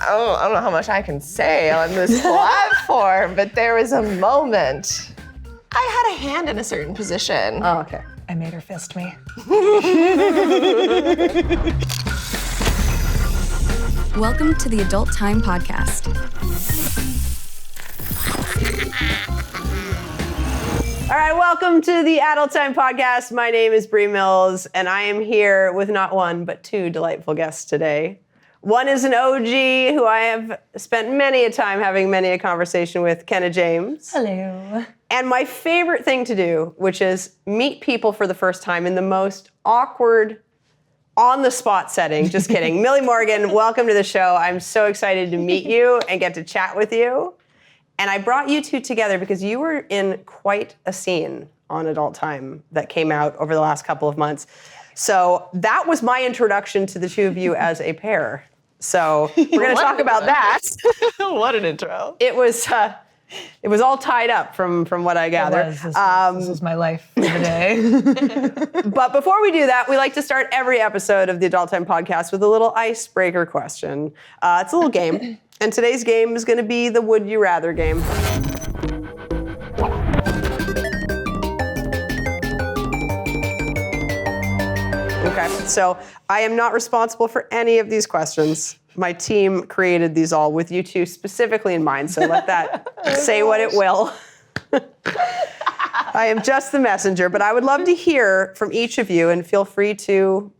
I don't know how much I can say on this platform, but there was a moment. I had a hand in a certain position. Oh, okay. I made her fist me. Welcome to the Adult Time Podcast. All right, welcome to the Adult Time Podcast. My name is Bree Mills, and I am here with not one, but two delightful guests today. One is an OG who I have spent many a time having many a conversation with, Kenna James. Hello. And my favorite thing to do, which is meet people for the first time in the most awkward, on-the-spot setting. Just kidding. Millie Morgan, welcome to the show. I'm so excited to meet you and get to chat with you. And I brought you two together because you were in quite a scene on Adult Time that came out over the last couple of months. So that was my introduction to the two of you as a pair. So we're going to talk about that. What an intro. It was all tied up from what I gather. This was my life for the day. But before we do that, we like to start every episode of the Adult Time Podcast with a little icebreaker question. It's a little game. And today's game is going to be the Would You Rather game. Okay, so I am not responsible for any of these questions. My team created these all with you two specifically in mind, so let that say what it will. I am just the messenger, but I would love to hear from each of you, and feel free to,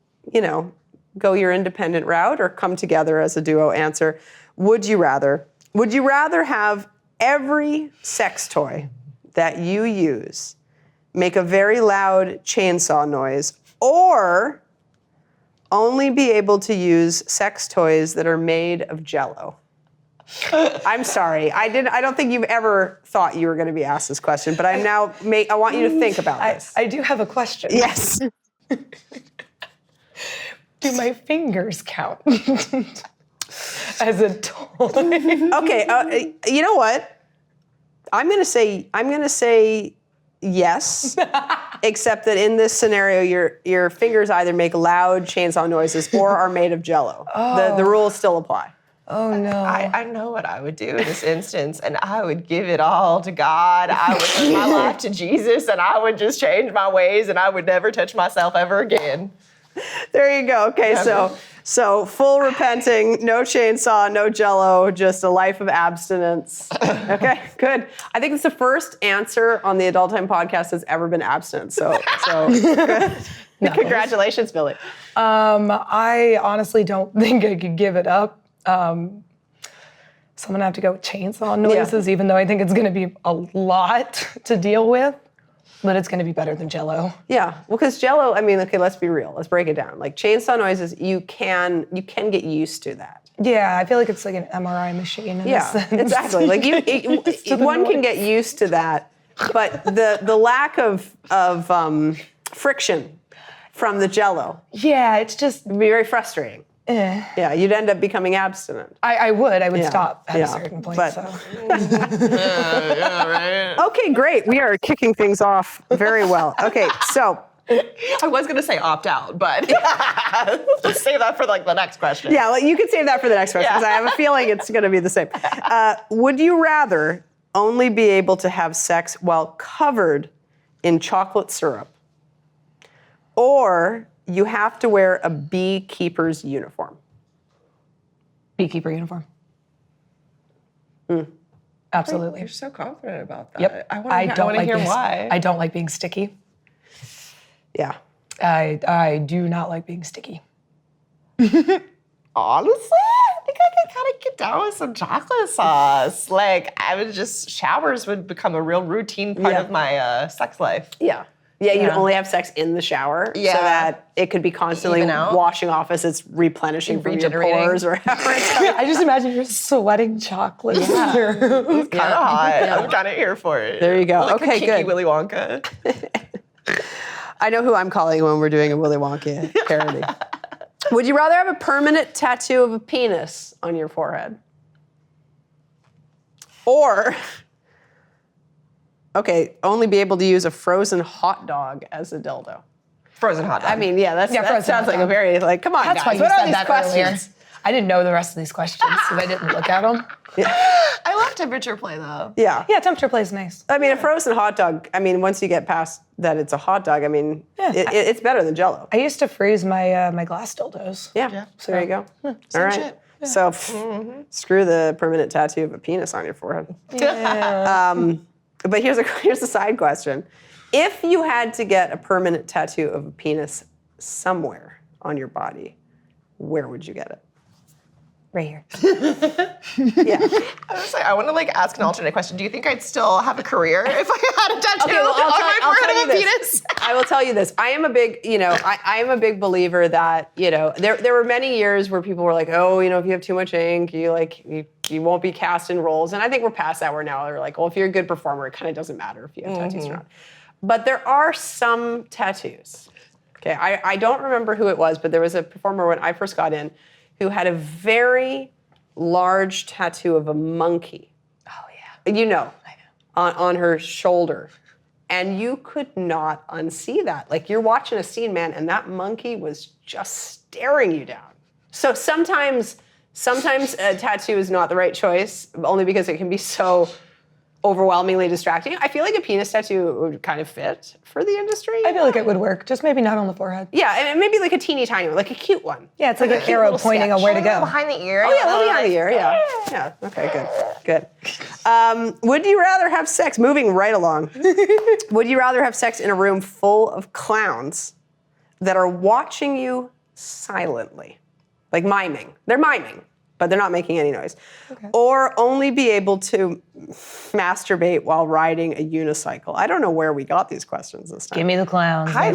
go your independent route or come together as a duo answer. Would you rather have every sex toy that you use make a very loud chainsaw noise, or only be able to use sex toys that are made of Jello? I'm sorry. I don't think you've ever thought you were going to be asked this question, but I want you to think about this. I do have a question. Yes. Do my fingers count as a toy? Okay. You know what? I'm going to say yes, except that in this scenario, your fingers either make loud chainsaw noises or are made of Jello. Oh. The rules still apply. Oh, no. I know what I would do in this instance, and I would give it all to God. I would give my life to Jesus, and I would just change my ways, and I would never touch myself ever again. There you go. Okay, so full repenting, no chainsaw, no Jello, just a life of abstinence. Okay, good. I think it's the first answer on the Adult Time Podcast that's ever been abstinence. So good. No. Congratulations, Millie. I honestly don't think I could give it up. So I'm gonna have to go with chainsaw noises, even though I think it's gonna be a lot to deal with. But it's going to be better than Jello. Yeah, well, because Jello, okay, let's be real. Let's break it down. Like chainsaw noises, you can get used to that. Yeah, I feel like it's like an MRI machine in a sense. Exactly. Like one can get used to that, but the lack of friction from the Jello. Yeah, it's just would be very frustrating. Yeah, you'd end up becoming abstinent. I would stop at a certain point. But, so. Yeah, right. Okay, great. We are kicking things off very well. Okay, so. I was going to say opt out, but let's save that for the next question. Yeah, you could save that for the next question, because I have a feeling it's going to be the same. Would you rather only be able to have sex while covered in chocolate syrup, or you have to wear a beekeeper's uniform? Beekeeper uniform. Absolutely. You're so confident about that. Yep. I want to hear why. I don't like being sticky. Yeah. I do not like being sticky. Honestly, I think I could kind of get down with some chocolate sauce. Showers would become a real routine part of my sex life. Yeah. Yeah, you'd only have sex in the shower so that it could be constantly washing off as it's replenishing from your pores or whatever. I just imagine you're sweating chocolate. Yeah. It's kind of hot. I'm kind of here for it. There you go. Like okay, a kinky good. Willy Wonka. I know who I'm calling when we're doing a Willy Wonka parody. Would you rather have a permanent tattoo of a penis on your forehead? Or... only be able to use a frozen hot dog as a dildo. Frozen hot dog. That sounds like a very, come on, That's guys. why you What are said these that questions? I didn't know the rest of these questions because I didn't look at them. I love temperature play though. Yeah. Yeah, temperature play is nice. I mean, a frozen hot dog, I mean, once you get past that it's a hot dog, I mean, it's better than Jello. I used to freeze my my glass dildos. Yeah. So there you go. All right. shit. So screw the permanent tattoo of a penis on your forehead. But here's a side question. If you had to get a permanent tattoo of a penis somewhere on your body, where would you get it? Right here. Yeah. I want to like ask an alternate question. Do you think I'd still have a career if I had a tattoo Okay, well, on my I'll forehead tell of a you penis? I will tell you this. I am a big, I am a big believer that, there were many years where people were like, oh, if you have too much ink, you won't be cast in roles. And I think we're past that. We're now, they're like, well, if you're a good performer, it kind of doesn't matter if you have tattoos or not. But there are some tattoos. Okay, I don't remember who it was, but there was a performer when I first got in who had a very large tattoo of a monkey. Oh yeah. On her shoulder. And you could not unsee that. Like you're watching a scene, man, and that monkey was just staring you down. So sometimes a tattoo is not the right choice, only because it can be so overwhelmingly distracting. I feel like a penis tattoo would kind of fit for the industry. I feel like it would work, just maybe not on the forehead. Yeah, and maybe like a teeny tiny one, like a cute one. Yeah, it's like an arrow pointing on where to go. Behind the ear. Oh yeah, that'll be behind the ear, yeah. Yeah, okay, good. Would you rather have sex, moving right along, would you rather have sex in a room full of clowns that are watching you silently? Like miming. They're miming, but they're not making any noise. Okay. Or only be able to masturbate while riding a unicycle. I don't know where we got these questions this time. Give me the clowns. I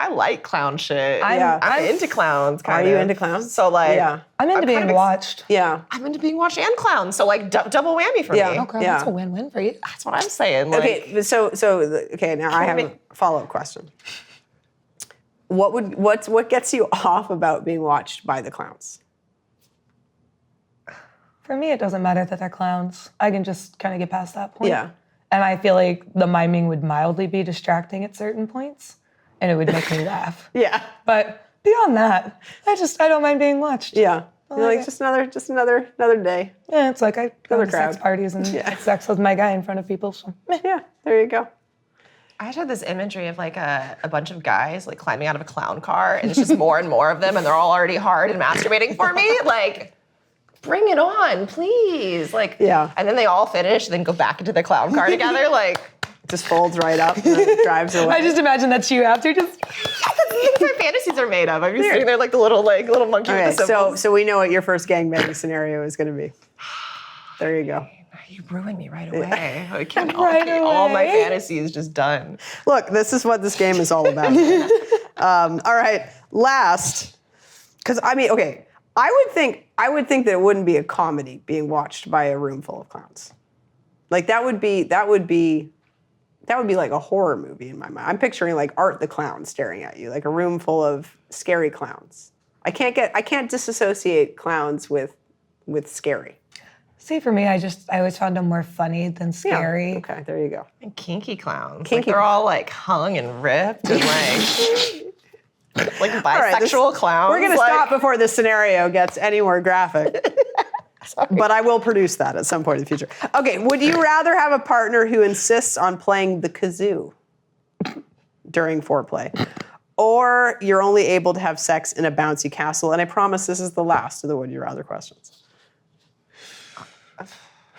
like clown shit. I'm into clowns. Are you into clowns? So like, I'm into being watched. Yeah. I'm into being watched and clowns. So like double whammy for me. Okay, that's a win-win for you. That's what I'm saying. Like, Okay, now I have a follow-up question. What gets you off about being watched by the clowns? For me, it doesn't matter that they're clowns. I can just kind of get past that point. Yeah. And I feel like the miming would mildly be distracting at certain points, and it would make me laugh. Yeah. But beyond that, I don't mind being watched. Yeah. You're like, just another day. Yeah, it's like I go to crowd. sex parties and have sex with my guy in front of people. So Yeah, there you go. I had this imagery of like a bunch of guys like climbing out of a clown car, and it's just more and more of them, and they're all already hard and masturbating for me. Like, bring it on, please. Like, and then they all finish, and then go back into the clown car together. Like, just folds right up and drives away. I just imagine that's you after. Just that's what fantasies are made of. I'm just sitting there like the little monkey with the symbols. So we know what your first gangbang scenario is going to be. There you go. You ruined me right away. I can't, Right all my away. fantasy is just done. Look, this is what this game is all about. All right, last, because I mean, okay, I would think that it wouldn't be a comedy being watched by a room full of clowns. Like that would be like a horror movie in my mind. I'm picturing like Art the Clown staring at you, like a room full of scary clowns. I can't disassociate clowns with scary. see, for me, I always found them more funny than scary. Yeah. Okay, there you go. And kinky clowns. Kinky. Like they're all like hung and ripped and like bisexual clowns. We're gonna stop before this scenario gets any more graphic. But I will produce that at some point in the future. Okay, would you rather have a partner who insists on playing the kazoo during foreplay, or you're only able to have sex in a bouncy castle? And I promise this is the last of the would you rather questions.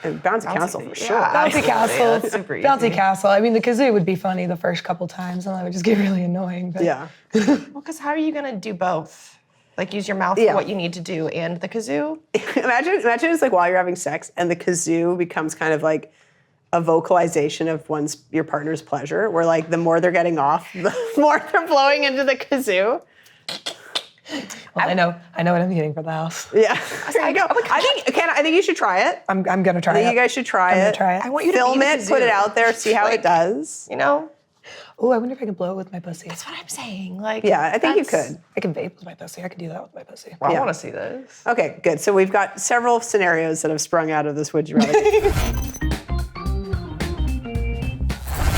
And bouncy castle for sure. Bouncy castle. That's super easy. Bouncy castle. I mean, the kazoo would be funny the first couple times, and that would just get really annoying. But Yeah. Well, because how are you gonna do both? Like use your mouth for what you need to do and the kazoo? Imagine it's like while you're having sex and the kazoo becomes kind of like a vocalization of your partner's pleasure, where like the more they're getting off, the more they're blowing into the kazoo. well, I know what I'm getting for the house. Yeah. There you go. I think you should try it. I'm gonna try I think it. you guys should try I'm it. gonna try it. I want you to Film be the it, put it kazoo. out there, see how it does. You know? Oh, I wonder if I can blow it with my pussy. That's what I'm saying. Like, Yeah, I think you could. I can vape with my pussy. I can do that with my pussy. Well, Yeah. I want to see this. Okay, good. So we've got several scenarios that have sprung out of this Would You Rather game.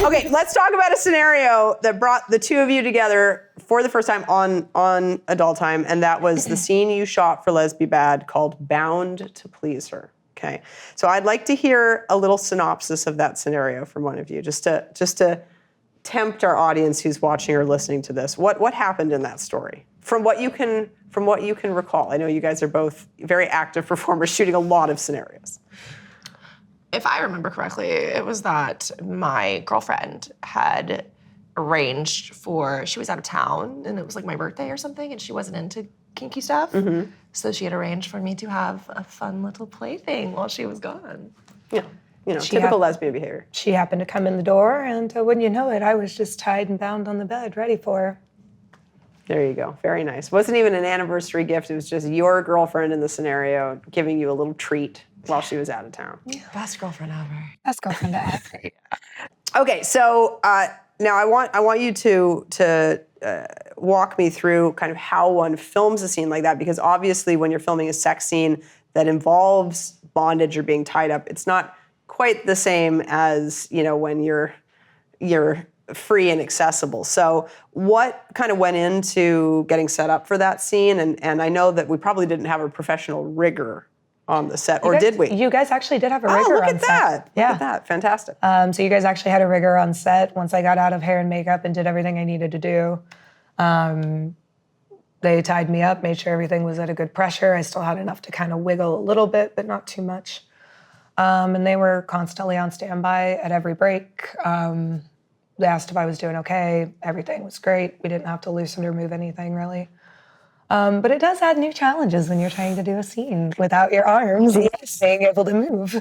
Okay, let's talk about a scenario that brought the two of you together for the first time on Adult Time, and that was the scene you shot for LEZ BE BAD called Bound to Please Her. Okay, so I'd like to hear a little synopsis of that scenario from one of you, just to tempt our audience who's watching or listening to this. What happened in that story? From what you can recall. I know you guys are both very active performers shooting a lot of scenarios. If I remember correctly, it was that my girlfriend had arranged she was out of town and it was like my birthday or something and she wasn't into kinky stuff. Mm-hmm. So she had arranged for me to have a fun little plaything while she was gone. Yeah, typical lesbian behavior. She happened to come in the door and wouldn't you know it, I was just tied and bound on the bed, ready for her. There you go. Very nice. Wasn't even an anniversary gift. It was just your girlfriend in the scenario giving you a little treat while she was out of town. Yeah, best girlfriend ever. Best girlfriend ever. Okay, so now I want you to walk me through kind of how one films a scene like that, because obviously when you're filming a sex scene that involves bondage or being tied up, it's not quite the same as when you're free and accessible. So what kind of went into getting set up for that scene? And I know that we probably didn't have a professional rigger on the set, did we? You guys actually did have a rigger on set. Look at that. Fantastic. So you guys actually had a rigger on set once I got out of hair and makeup and did everything I needed to do. They tied me up, made sure everything was at a good pressure. I still had enough to kind of wiggle a little bit, but not too much. And they were constantly on standby at every break. They asked if I was doing okay. Everything was great. We didn't have to loosen or move anything, really. But it does add new challenges when you're trying to do a scene without your arms being able to move.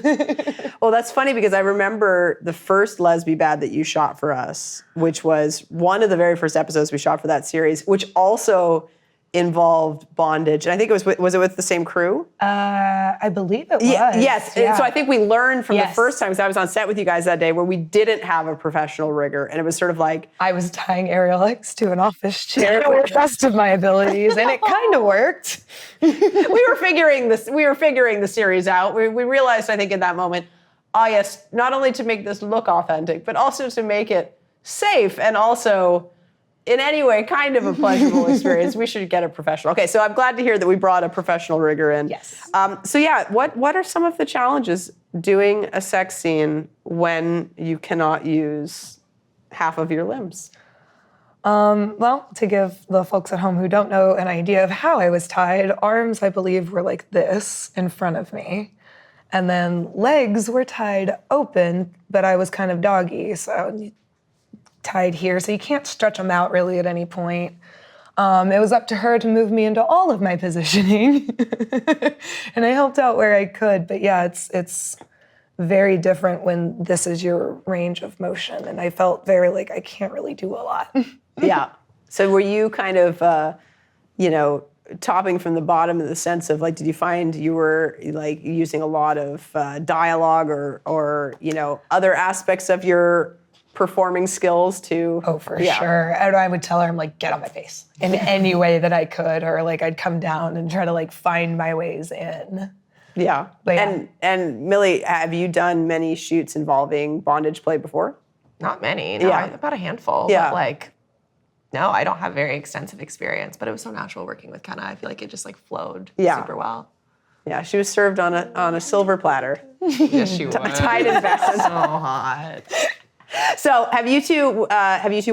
Well, that's funny because I remember the first LEZ BE BAD that you shot for us, which was one of the very first episodes we shot for that series, which also involved bondage. And I think was it with the same crew? I believe it was. Yes. Yeah. So I think we learned from the first time, because I was on set with you guys that day, where we didn't have a professional rigger. And it was sort of like... I was tying aerial X to an office chair with the best of my abilities, and it kind of worked. we were figuring the series out. We realized, I think, in that moment, yes, not only to make this look authentic, but also to make it safe and also... in any way, kind of a pleasurable experience. We should get a professional. Okay, so I'm glad to hear that we brought a professional rigger in. Yes. So yeah, what are some of the challenges doing a sex scene when you cannot use half of your limbs? Well, to give the folks at home who don't know an idea of how I was tied, arms, I believe, were like this in front of me. And then legs were tied open, but I was kind of doggy, so tied here, so you can't stretch them out really at any point. It was up to her to move me into all of my positioning, and I helped out where I could. But yeah, it's very different when this is your range of motion, and I felt very like I can't really do a lot. Yeah. So were you kind of, topping from the bottom in the sense of like, did you find you were like using a lot of dialogue or other aspects of your performing skills to... Oh, for sure. And I would tell her, I'm like, get on my face in any way that I could, or like I'd come down and try to like find my ways in. Yeah. And Millie, have you done many shoots involving bondage play before? Not many. No, about a handful. Yeah. But no, I don't have very extensive experience, but it was so natural working with Kenna. I feel like it just flowed super well. Yeah, she was served on a silver platter. Yes, she was. Tied and bound. So hot. So have you two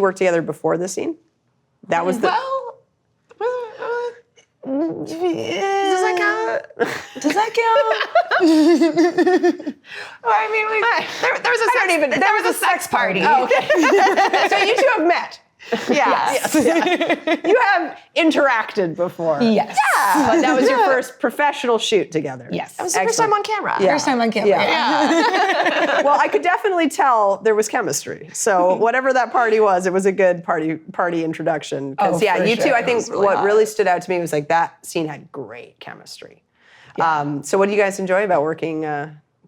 worked together before this scene? That was the... Does that count? I mean, there was a sex party. Oh, okay. So you two have met. Yes. You have interacted before. Yes. Yeah. But that was your first professional shoot together. Yes. It was the first time on camera. Yeah. First time on camera. Yeah. Well, I could definitely tell there was chemistry. So whatever that party was, it was a good party introduction. Because you two, sure. I think Really what hot. really stood out to me was like that scene had great chemistry. Yeah. So what do you guys enjoy about working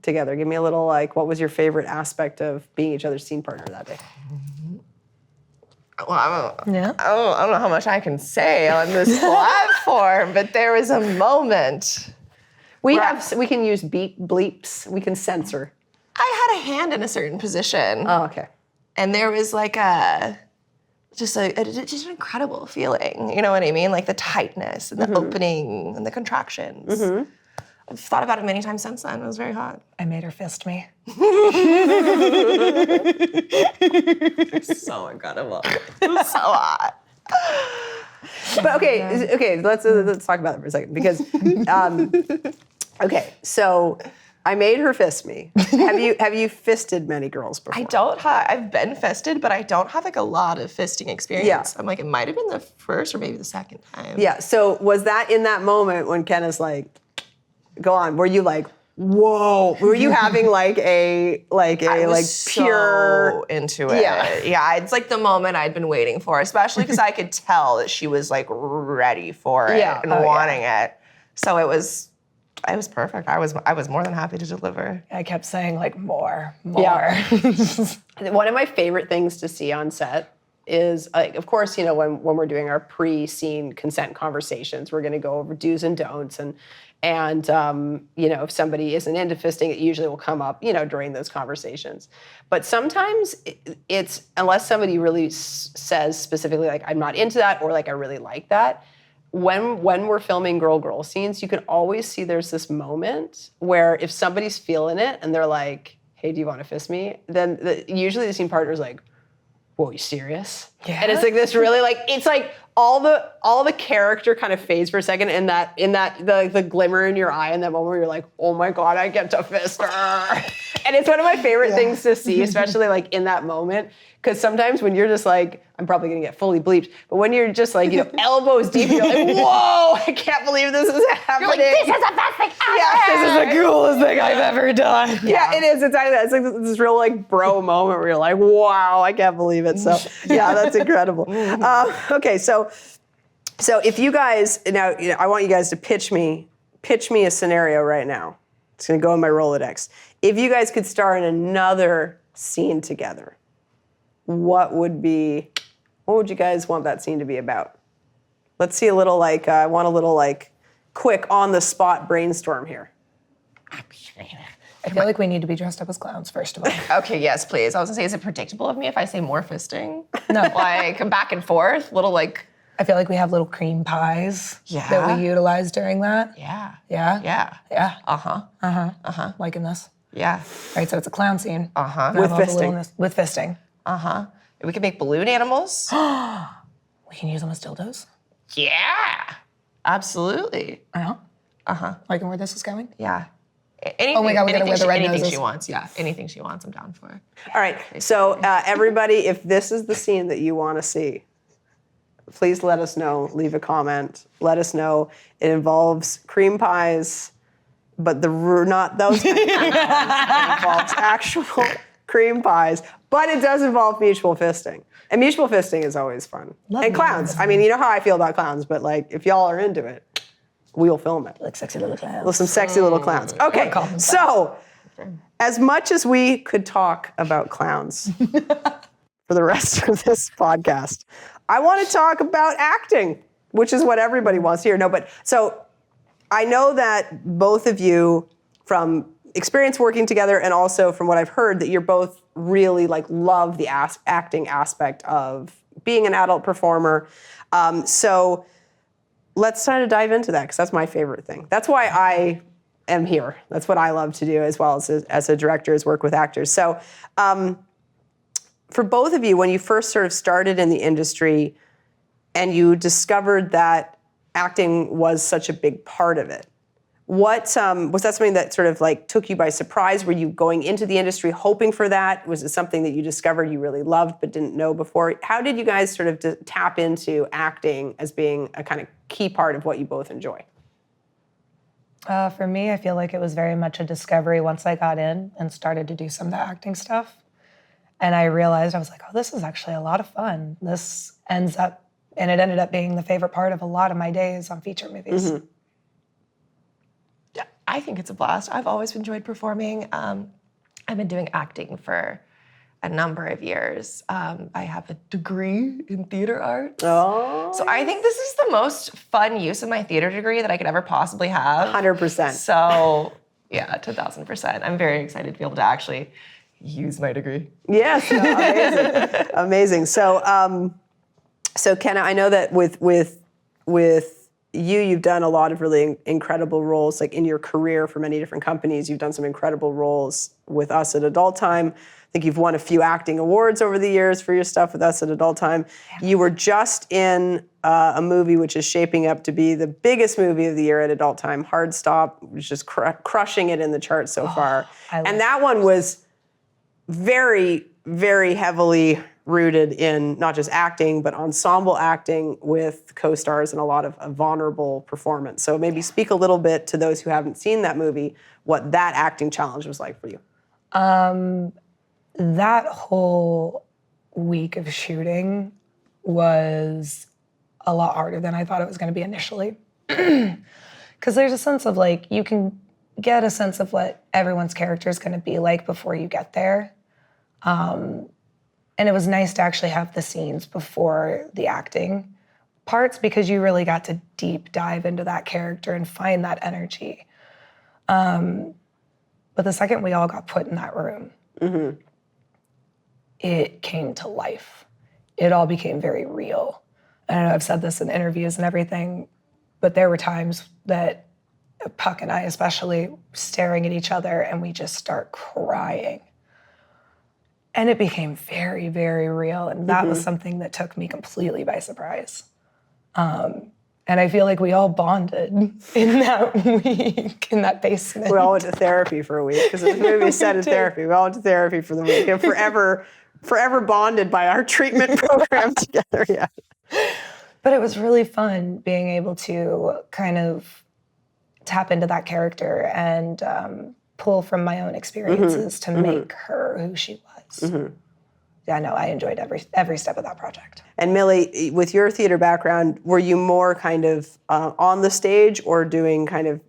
together? Give me a little what was your favorite aspect of being each other's scene partner that day? Well, I don't know how much I can say on this platform, but there was a moment. We can use beep bleeps. We can censor. I had a hand in a certain position. Oh, okay. And there was just an incredible feeling. You know what I mean? Like the tightness and the opening and the contractions. I've thought about it many times since then. It was very hot. I made her fist me. So incredible. It was so hot. But okay, let's talk about it for a second because, okay, so I made her fist me. Have you fisted many girls before? I don't have. I've been fisted, but I don't have like a lot of fisting experience. Yeah. I'm like, it might have been the first or maybe the second time. Yeah. So was that in that moment when Kenna's like, go on? Were you like, whoa? Were you having like I was pure so into it? Yeah. It's like the moment I'd been waiting for, especially because I could tell that she was like ready for it and wanting it. So it was perfect. I was more than happy to deliver. I kept saying like more. Yeah. One of my favorite things to see on set is, like, of course, you know, when we're doing our pre-scene consent conversations, we're going to go over do's and don'ts, and you know, if somebody isn't into fisting, it usually will come up, you know, during those conversations. But sometimes it's, unless somebody really says specifically, like, I'm not into that, or like, I really like that, when we're filming girl-girl scenes, you can always see there's this moment where if somebody's feeling it and they're like, hey, do you want to fist me? Then usually the scene partner's like, whoa, you serious? Yeah. And it's like this really like, it's like all the character kind of fades for a second, in that the glimmer in your eye in that moment where you're like, oh my God, I get to fist her. And it's one of my favorite things to see, especially like in that moment. Because sometimes when you're just like, I'm probably gonna get fully bleeped, but when you're just like, you know, elbows deep, you're like, whoa, I can't believe this is happening. You're like, this is the best thing ever. Yeah, This is the coolest thing I've ever done. Yeah, it is. It's exactly that. It's like this real like bro moment where you're like, wow, I can't believe it. So yeah, that's incredible. Okay, so if you guys, now, you know, I want you guys to pitch me a scenario right now. It's gonna go in my Rolodex. If you guys could star in another scene together, what would you guys want that scene to be about? Let's see a little like, I want a little like quick on the spot brainstorm here. I feel like we need to be dressed up as clowns, first of all. Okay, yes, please. I was gonna say, is it predictable of me if I say more fisting? No. Like back and forth, little like. I feel like we have little cream pies Yeah. that we utilize during that. Yeah. Yeah? Yeah. Yeah. Liking this. Yeah. Right, so it's a clown scene. With fisting. With fisting. We can make balloon animals. We can use them as dildos. Yeah. Absolutely. Liking where this is going? Yeah. Anything, Oh my God, we gotta wear the red anything noses. she wants. Yeah. Anything she wants, I'm down for. All right, so everybody, if this is the scene that you want to see, please let us know. Leave a comment. Let us know. It involves cream pies, but not those kind of cream pies. It involves actual cream pies, but it does involve mutual fisting. And mutual fisting is always fun. And clowns. I mean, you know how I feel about clowns, but like, if y'all are into it, we'll film it. Like sexy little clowns. With some sexy little clowns. Okay, so as much as we could talk about clowns for the rest of this podcast, I want to talk about acting, which is what everybody wants to hear. No, but so I know that both of you, from experience working together and also from what I've heard, that you're both really like love the acting aspect of being an adult performer. So let's try to dive into that, because that's my favorite thing. That's why I am here. That's what I love to do, as well as a director, is work with actors. So for both of you, when you first sort of started in the industry and you discovered that acting was such a big part of it, what was that something that sort of like took you by surprise? Were you going into the industry hoping for that? Was it something that you discovered you really loved but didn't know before? How did you guys sort of tap into acting as being a kind of key part of what you both enjoy? For me, I feel like it was very much a discovery once I got in and started to do some of the acting stuff. And I realized, I was like, oh, this is actually a lot of fun. This ended up being the favorite part of a lot of my days on feature movies. Mm-hmm. Yeah, I think it's a blast. I've always enjoyed performing. I've been doing acting for a number of years. I have a degree in theater arts. Oh. So I think this is the most fun use of my theater degree that I could ever possibly have. 100%. So yeah, 1000%. I'm very excited to be able to actually use my degree. Yes, no, amazing. Amazing. So So Kenna, I know that with you've done a lot of really incredible roles, like in your career for many different companies. You've done some incredible roles with us at Adult Time. I think you've won a few acting awards over the years for your stuff with us at Adult Time. Yeah. You were just in a movie which is shaping up to be the biggest movie of the year at Adult Time, Hard Stop, which is crushing it in the charts so far. And that one was very, very heavily rooted in not just acting, but ensemble acting with co-stars and a lot of vulnerable performance. So maybe speak a little bit to those who haven't seen that movie, what that acting challenge was like for you. That whole week of shooting was a lot harder than I thought it was going to be initially. Because there's a sense of like, you can get a sense of what everyone's character is going to be like before you get there. And it was nice to actually have the scenes before the acting parts because you really got to deep dive into that character and find that energy. But the second we all got put in that room, it came to life. It all became very real. I know I've said this in interviews and everything, but there were times that Puck and I especially staring at each other and we just start crying. And it became very, very real. And that was something that took me completely by surprise. And I feel like we all bonded in that week, in that basement. We all went to therapy for a week, because the movie is set in therapy. We all went to therapy for the week and forever bonded by our treatment program together, yeah. But it was really fun being able to kind of tap into that character and pull from my own experiences to make her who she was. Yeah, no, I enjoyed every step of that project. And Millie, with your theater background, were you more kind of on the stage or doing kind of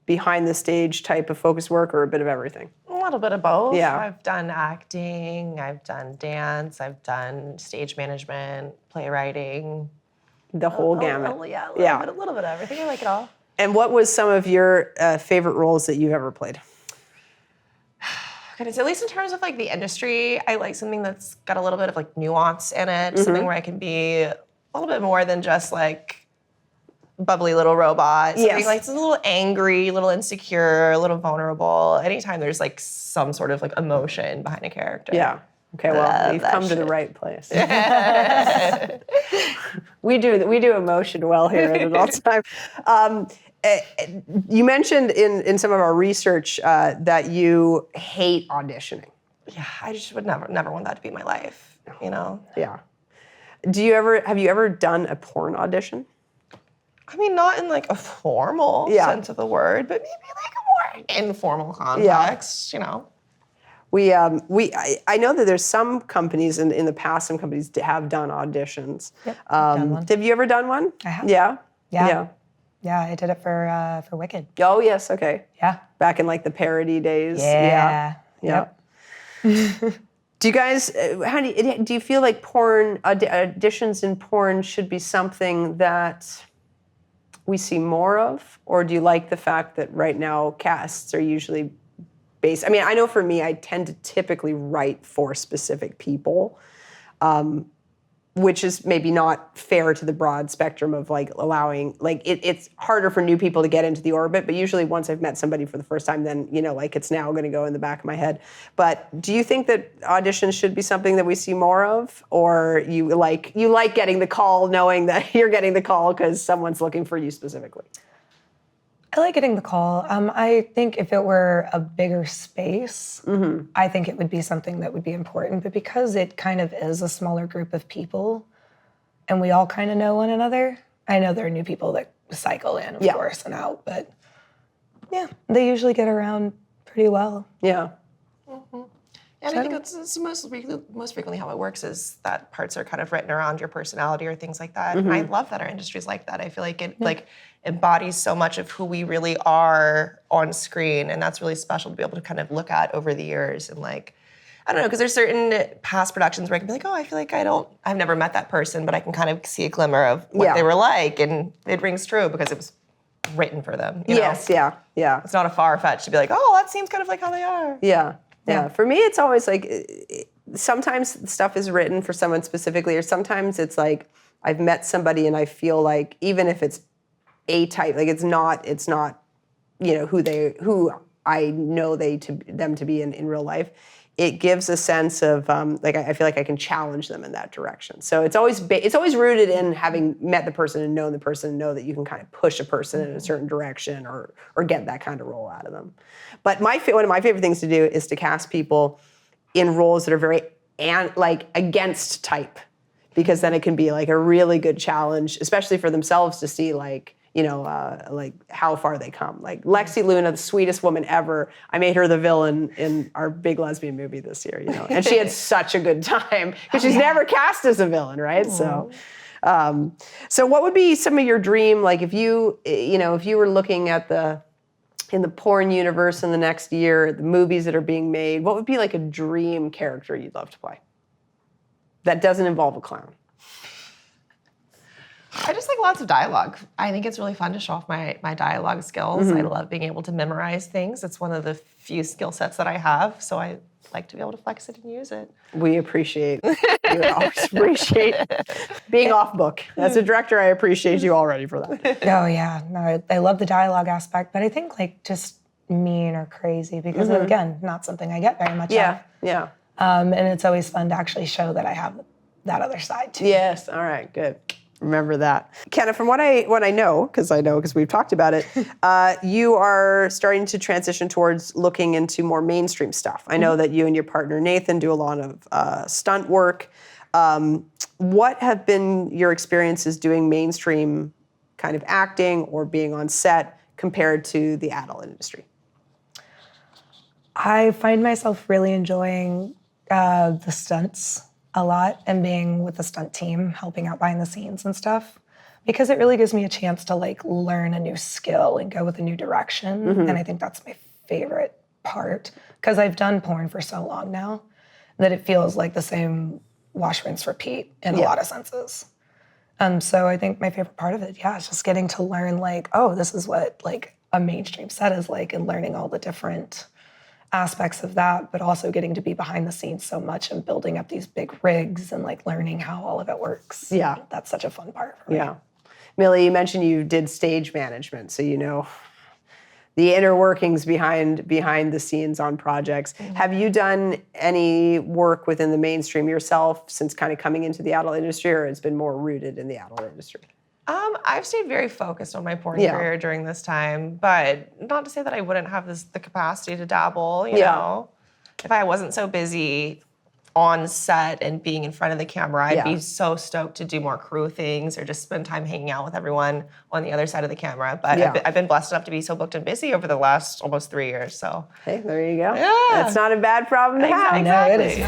behind the stage type of focus work, or a bit of everything? A little bit of both. Yeah. I've done acting, I've done dance, I've done stage management, playwriting. The whole gamut. A little bit of everything. I like it all. And what was some of your favorite roles that you've ever played? Goodness, at least in terms of like the industry, I like something that's got a little bit of like nuance in it, something where I can be a little bit more than just like bubbly little robot. Something like it's a little angry, a little insecure, a little vulnerable. Anytime there's like some sort of like emotion behind a character. Yeah. Okay, well, you've come to the right place. We do emotion well here at Adult Time. You mentioned in some of our research that you hate auditioning. Yeah, I just would never want that to be my life, you know? Yeah. Have you ever done a porn audition? I mean, not in like a formal sense of the word, but maybe like a more informal context, you know? I know that there's some companies in the past, some companies have done auditions. Yep, I've done one. Have you ever done one? I have. Yeah? Yeah, I did it for Wicked. Oh, yes, okay. Yeah. Back in like the parody days. Yeah. Yep. Do you guys, do you feel like porn, auditions in porn should be something that we see more of? Or do you like the fact that right now casts are usually based, I mean, I know for me, I tend to typically write for specific people, which is maybe not fair to the broad spectrum of like allowing, like it's harder for new people to get into the orbit, but usually once I've met somebody for the first time, then, you know, like it's now gonna go in the back of my head. But do you think that auditions should be something that we see more of? Or you like getting the call knowing that you're getting the call because someone's looking for you specifically? I like getting the call. I think if it were a bigger space, I think it would be something that would be important. But because it kind of is a smaller group of people and we all kind of know one another, I know there are new people that cycle in, of course, and out. But yeah, they usually get around pretty well. Yeah. And I think that's most frequently how it works is that parts are kind of written around your personality or things like that. And I love that our industry is like that. I feel like it like embodies so much of who we really are on screen, and that's really special to be able to kind of look at over the years. And like, I don't know, because there's certain past productions where I can be like, oh, I feel like I've never met that person, but I can kind of see a glimmer of what they were like, and it rings true because it was written for them. You know? Yeah. It's not a far-fetched to be like, oh, that seems kind of like how they are. Yeah, for me, it's always like, sometimes stuff is written for someone specifically, or sometimes it's like, I've met somebody and I feel like even if it's a type, like it's not, you know, who I know them to be in real life, it gives a sense of like I feel like I can challenge them in that direction. So it's always rooted in having met the person and known the person, and know that you can kind of push a person in a certain direction or get that kind of role out of them. But one of my favorite things to do is to cast people in roles that are very like against type, because then it can be like a really good challenge, especially for themselves to see like, you know, like how far they come. Like Lexi Luna, the sweetest woman ever. I made her the villain in our big lesbian movie this year, you know, and she had such a good time because she's never cast as a villain, right? Aww. So what would be some of your dream, like if you were looking at in the porn universe in the next year, the movies that are being made, what would be like a dream character you'd love to play that doesn't involve a clown? I just like lots of dialogue. I think it's really fun to show off my dialogue skills. I love being able to memorize things. It's one of the few skill sets that I have, so I like to be able to flex it and use it. We appreciate, you always appreciate being off book. As a director, I appreciate you already for that. Oh yeah, no, I love the dialogue aspect, but I think like just mean or crazy because again, not something I get very much of. Yeah. And it's always fun to actually show that I have that other side too. Yes, all right, good. Remember that. Kenna, from what I know, because we've talked about it, you are starting to transition towards looking into more mainstream stuff. I know that you and your partner Nathan do a lot of stunt work. What have been your experiences doing mainstream kind of acting or being on set compared to the adult industry? I find myself really enjoying the stunts a lot and being with the stunt team, helping out behind the scenes and stuff, because it really gives me a chance to like learn a new skill and go with a new direction. And I think that's my favorite part, because I've done porn for so long now that it feels like the same wash, rinse, repeat in a lot of senses. So I think my favorite part of it, is just getting to learn like, oh, this is what like a mainstream set is like, and learning all the different aspects of that, but also getting to be behind the scenes so much and building up these big rigs and like learning how all of it works. Yeah. That's such a fun part for me. Yeah. Millie, you mentioned you did stage management, so you know the inner workings behind the scenes on projects. Have you done any work within the mainstream yourself since kind of coming into the adult industry, or it's been more rooted in the adult industry? I've stayed very focused on my porn career during this time, but not to say that I wouldn't have the capacity to dabble, you know. If I wasn't so busy on set and being in front of the camera, I'd be so stoked to do more crew things or just spend time hanging out with everyone on the other side of the camera. But I've been blessed enough to be so booked and busy over the last almost 3 years, so. Hey, there you go. Yeah. That's not a bad problem to have. Exactly. No, it is.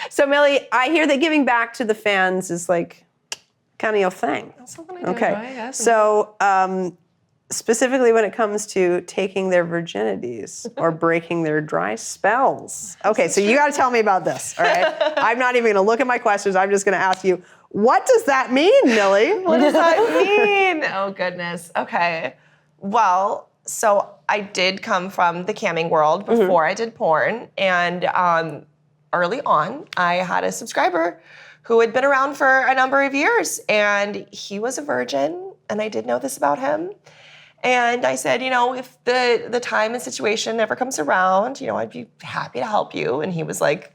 So Millie, I hear that giving back to the fans is like kind of your thing. That's something I do enjoy, yes. So specifically when it comes to taking their virginities or breaking their dry spells. Okay, so you got to tell me about this, all right? I'm not even going to look at my questions. I'm just going to ask you, what does that mean, Millie? What does that mean? Oh, goodness. Okay. Well, so I did come from the camming world before I did porn. And early on, I had a subscriber who had been around for a number of years. And he was a virgin. And I did know this about him. And I said, you know, if the time and situation ever comes around, you know, I'd be happy to help you. And he was like,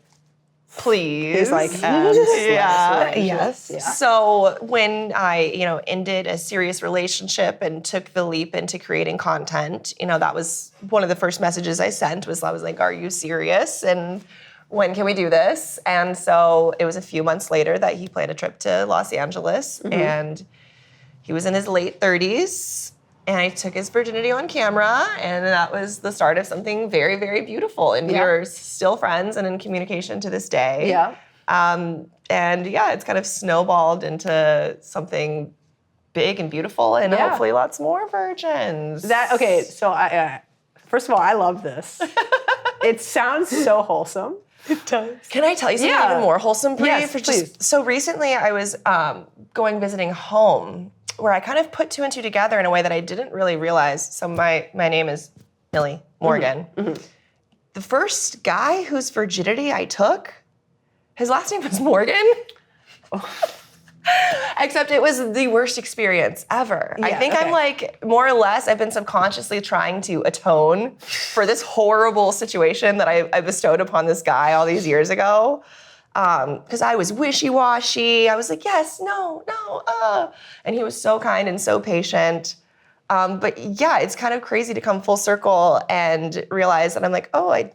please. He's like, yes. Yeah. So when I, you know, ended a serious relationship and took the leap into creating content, you know, that was one of the first messages I sent was, I was like, are you serious? And when can we do this? And so it was a few months later that he planned a trip to Los Angeles, and he was in his late 30s. And I took his virginity on camera, and that was the start of something very, very beautiful. And we are still friends and in communication to this day. Yeah. And yeah, it's kind of snowballed into something big and beautiful, and hopefully lots more virgins. Okay, so I, first of all, I love this. It sounds so wholesome. It does. Can I tell you something even more wholesome, Bree? Yes, please. So recently I was visiting home, where I kind of put two and two together in a way that I didn't really realize. So my name is Millie Morgan. The first guy whose virginity I took His last name was Morgan. Except it was the worst experience ever. I think I'm like, more or less, I've been subconsciously trying to atone for this horrible situation that I bestowed upon this guy all these years ago. Because I was wishy-washy. I was like, yes, no. And he was so kind and so patient. But yeah, it's kind of crazy to come full circle and realize that I'm like, oh, I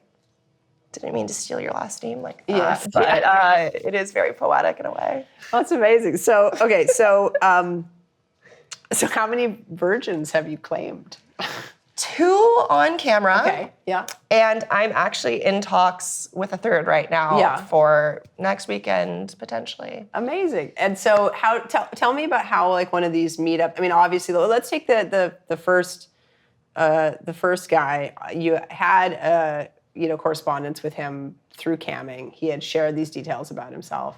didn't mean to steal your last name like that. Yes. But it is very poetic in a way. That's amazing. So, okay, so how many virgins have you claimed? 2 on camera. Okay, yeah. And I'm actually in talks with a 3rd right now for next weekend, potentially. Amazing. And so tell me about how like one of these meetup, I mean, obviously, let's take the first guy. You had correspondence with him through camming. He had shared these details about himself.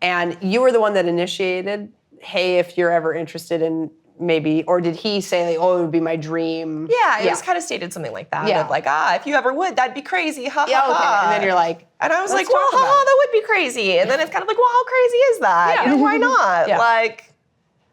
And you were the one that initiated, hey, if you're ever interested in maybe, or did he say, like, oh, it would be my dream? Yeah, it was kind of stated something like that. Yeah. Of like, if you ever would, that'd be crazy. Ha, Yeah, ha, okay. ha. And then you're like, and I was like, let's well, talk about it. that would be crazy. And then it's kind of like, well, how crazy is that? Yeah. You know, why not? Yeah. Like,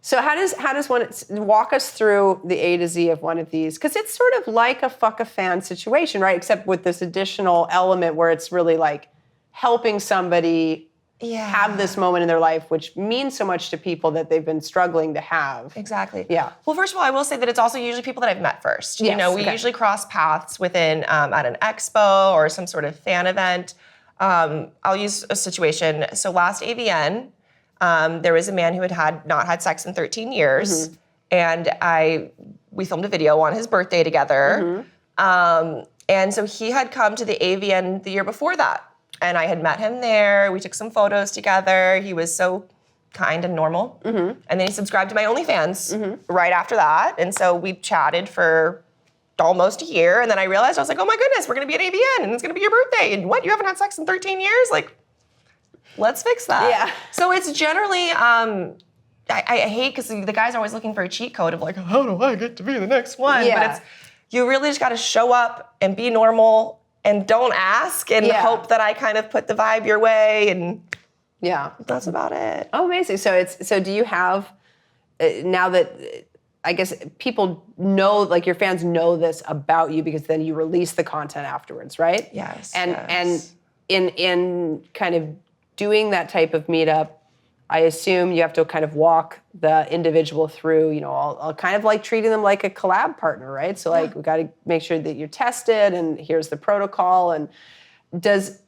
so how does one walk us through the A to Z of one of these? Because it's sort of like a fuck a fan situation, right? Except with this additional element where it's really like helping somebody have this moment in their life, which means so much to people that they've been struggling to have. Exactly. Yeah. Well, first of all, I will say that it's also usually people that I've met first. Yes, You know, we usually cross paths within at an expo or some sort of fan event. I'll use a situation. So last AVN, there was a man who had not had sex in 13 years, and we filmed a video on his birthday together. And so he had come to the AVN the year before that. And I had met him there. We took some photos together. He was so kind and normal. And then he subscribed to my OnlyFans right after that. And so we chatted for almost a year. And then I realized, I was like, oh my goodness, we're gonna be at AVN and it's gonna be your birthday. And what, you haven't had sex in 13 years? Like, let's fix that. Yeah. So it's generally, I hate, because the guys are always looking for a cheat code of like, how do I get to be the next one? Yeah. But you really just gotta show up and be normal and don't ask and hope that I kind of put the vibe your way, and that's about it. Oh, amazing. So do you have, now that I guess people know, like your fans know this about you because then you release the content afterwards, right? Yes. And in kind of doing that type of meetup, I assume you have to kind of walk the individual through, you know, I'll kind of like treating them like a collab partner, right? So like we got to make sure that you're tested, and here's the protocol. And what's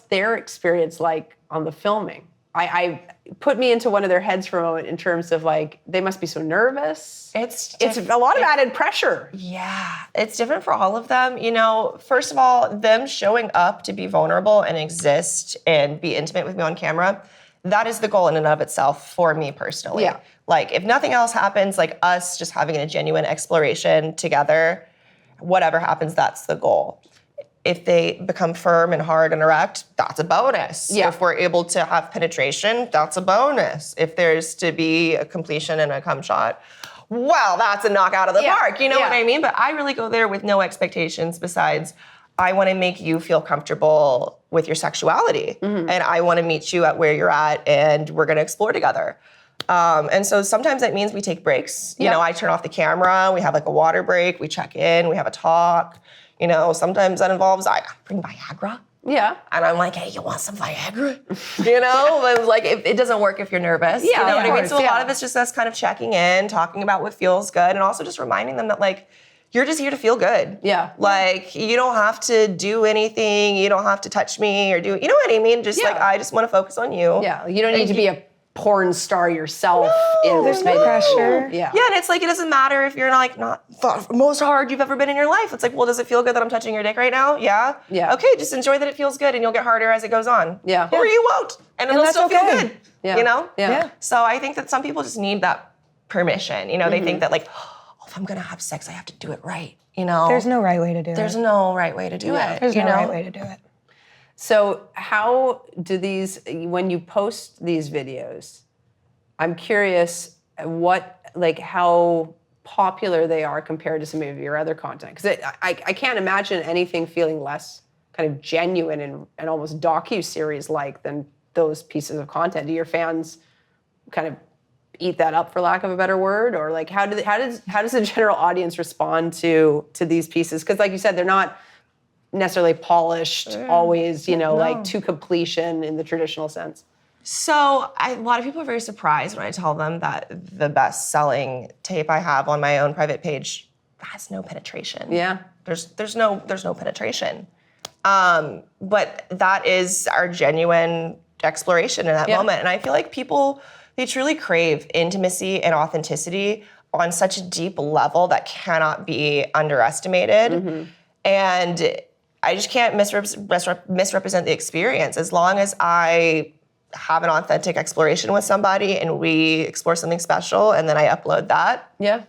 their experience like on the filming? I put me into one of their heads for a moment in terms of like, they must be so nervous. It's a lot of added pressure. Yeah, it's different for all of them. You know, first of all, them showing up to be vulnerable and exist and be intimate with me on camera, that is the goal in and of itself for me personally. Yeah. Like, if nothing else happens, like us just having a genuine exploration together, whatever happens, that's the goal. If they become firm and hard and erect, that's a bonus. Yeah. If we're able to have penetration, that's a bonus. If there's to be a completion and a cum shot, well, that's a knockout of the park. You know what I mean? But I really go there with no expectations besides, I want to make you feel comfortable with your sexuality. And I want to meet you at where you're at, and we're going to explore together. And so sometimes that means we take breaks. You know, I turn off the camera, we have like a water break, we check in, we have a talk. You know, sometimes that involves, I bring Viagra. Yeah. And I'm like, hey, you want some Viagra? You know, but like, it doesn't work if you're nervous. Yeah, you know what I mean? course, So a lot of it's just us kind of checking in, talking about what feels good, and also just reminding them that like, you're just here to feel good. Yeah. Like, you don't have to do anything. You don't have to touch me or do, you know what I mean? Just like, I just want to focus on you. Yeah. You don't need to be a porn star yourself in this no pressure. Yeah. Yeah, and it's like, it doesn't matter if you're like not the most hard you've ever been in your life. It's like, well, does it feel good that I'm touching your dick right now? Yeah. Yeah. Okay, just enjoy that it feels good, and you'll get harder as it goes on. Yeah. Or you won't, and it'll that's still feel okay. good. Yeah. You know? Yeah. So I think that some people just need that permission. You know, they think that like, oh, if I'm gonna have sex, I have to do it right. You know? There's no right way to do There's it. no right way to do it. There's you no know? right way to do it. So how do these, when you post these videos, I'm curious how popular they are compared to some of your other content. Because I can't imagine anything feeling less kind of genuine and almost docu-series like than those pieces of content? Do your fans kind of eat that up, for lack of a better word? Or like how does the general audience respond to these pieces? Because like you said, they're not necessarily polished always, like to completion in the traditional sense. So a lot of people are very surprised when I tell them that the best-selling tape I have on my own private page has no penetration. Yeah. There's no penetration. But that is our genuine exploration in that moment. And I feel like people, they truly crave intimacy and authenticity on such a deep level that cannot be underestimated. And I just can't misrepresent the experience. As long as I have an authentic exploration with somebody and we explore something special and then I upload that. Yeah.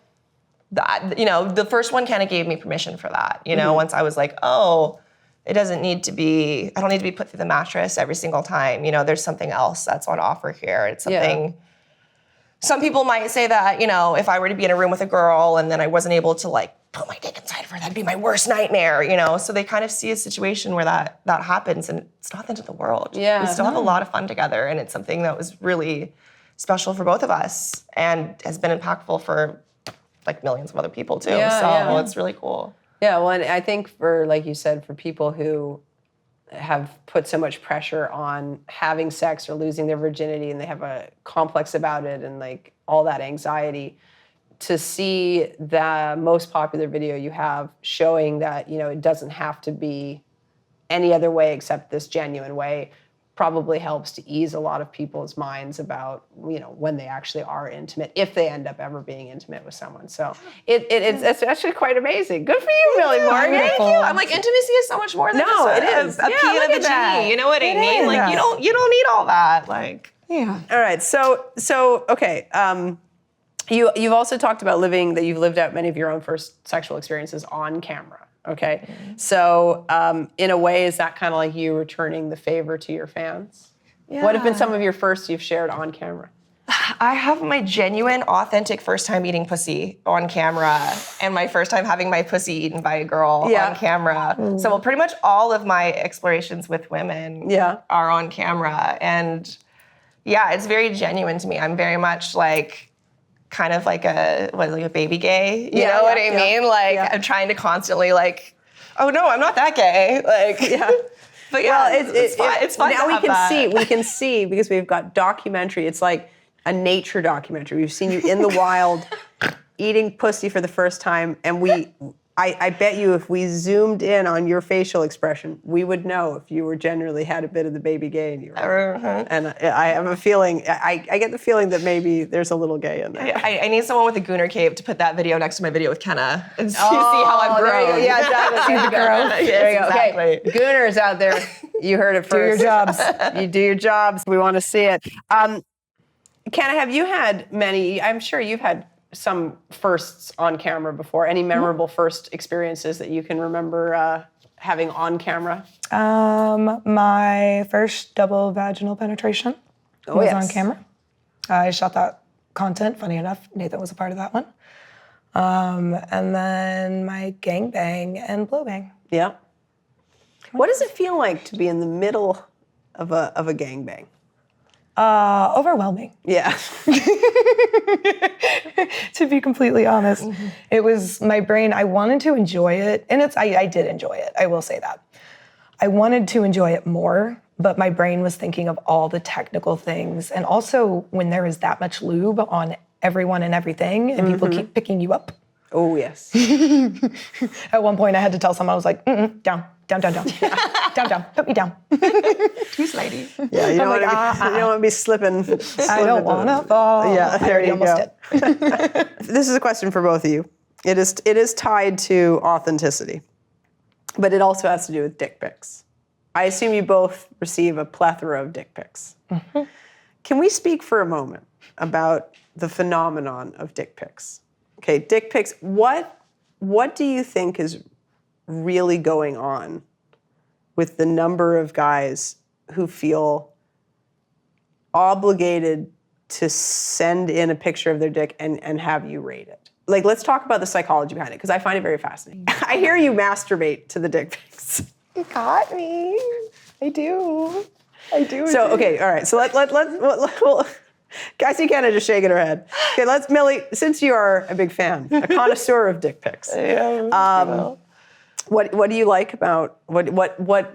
That, the first one kind of gave me permission for that. Once I was like, oh, I don't need to be put through the mattress every single time. There's something else that's on offer here. It's something, some people might say that, if I were to be in a room with a girl and then I wasn't able to like put my dick inside of her, that'd be my worst nightmare, So they kind of see a situation where that happens and it's not the end of the world. Yeah. We still have a lot of fun together and it's something that was really special for both of us and has been impactful for like millions of other people too. It's really cool. Yeah, well, and I think for, like you said, for people who have put so much pressure on having sex or losing their virginity and they have a complex about it and like all that anxiety, to see the most popular video you have showing that, it doesn't have to be any other way except this genuine way probably helps to ease a lot of people's minds about, when they actually are intimate, if they end up ever being intimate with someone. So it's actually quite amazing. Good for you, Millie Morgan. Thank you. I'm like, intimacy is so much more than just a pee in a vagina. You know what I mean? Like, you don't need all that. Like, Yeah. All right. So okay. You've also talked about that you've lived out many of your own first sexual experiences on camera. Okay. So in a way, is that kind of like you returning the favor to your fans? Yeah. What have been some of your firsts you've shared on camera? I have my genuine, authentic first time eating pussy on camera and my first time having my pussy eaten by a girl on camera. So pretty much all of my explorations with women are on camera. And yeah, it's very genuine to me. I'm very much like, kind of like a baby gay, you know what I mean? Like I'm trying to constantly like, oh no, I'm not that gay. Like, but yeah, well, it's fun. It's fun. Now we can see because we've got documentary. It's like a nature documentary. We've seen you in the wild eating pussy for the first time, and I bet you if we zoomed in on your facial expression, we would know if you were generally had a bit of the baby gay in you. And I have a feeling, I get the feeling that maybe there's a little gay in there. I need someone with a gooner cave to put that video next to my video with Kenna and see how I've grown. Yeah, exactly. See the growth. There you go. Exactly. Okay, gooners out there, you heard it first. Do your jobs. You do your jobs. We want to see it. Kenna, have you had many, I'm sure you've had some firsts on camera before. Any memorable first experiences that you can remember having on camera? My first double vaginal penetration was on camera. I shot that content, funny enough. Nathan was a part of that one. And then my gangbang and blowbang. Yeah. What does it feel like to be in the middle of a gangbang? Overwhelming. Yeah. To be completely honest. It was my brain, I wanted to enjoy it, and I did enjoy it, I will say that. I wanted to enjoy it more, but my brain was thinking of all the technical things, and also when there is that much lube on everyone and everything, and people keep picking you up. Oh, yes. At one point I had to tell someone, I was like, down. Down, put me down. Who's lady? Yeah, you don't want to be slipping. I don't want to fall. Yeah, I already almost did. This is a question for both of you. It is tied to authenticity, but it also has to do with dick pics. I assume you both receive a plethora of dick pics. Can we speak for a moment about the phenomenon of dick pics? Okay, dick pics. What do you think is really going on with the number of guys who feel obligated to send in a picture of their dick and have you rate it? Like, let's talk about the psychology behind it, because I find it very fascinating. I hear you masturbate to the dick pics. You got me. I do. So, okay, all right. So I see Kenna just shaking her head. Okay, Millie, since you are a big fan, a connoisseur of dick pics. What do you like about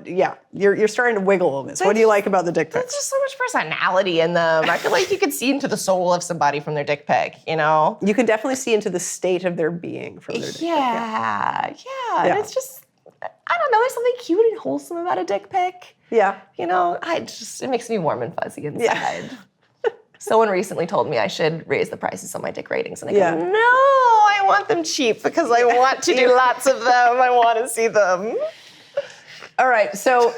yeah, you're starting to wiggle a little bit. So what do you like about the dick There's pics? just so much personality in them. I feel like you could see into the soul of somebody from their dick pic, you know? You can definitely see into the state of their being from their dick pic. Yeah. And it's just, I don't know, there's something cute and wholesome about a dick pic. Yeah. You know, it makes me warm and fuzzy inside. Someone recently told me I should raise the prices on my dick ratings, and I go, no, I want them cheap because I want to do lots of them. I want to see them. All right, so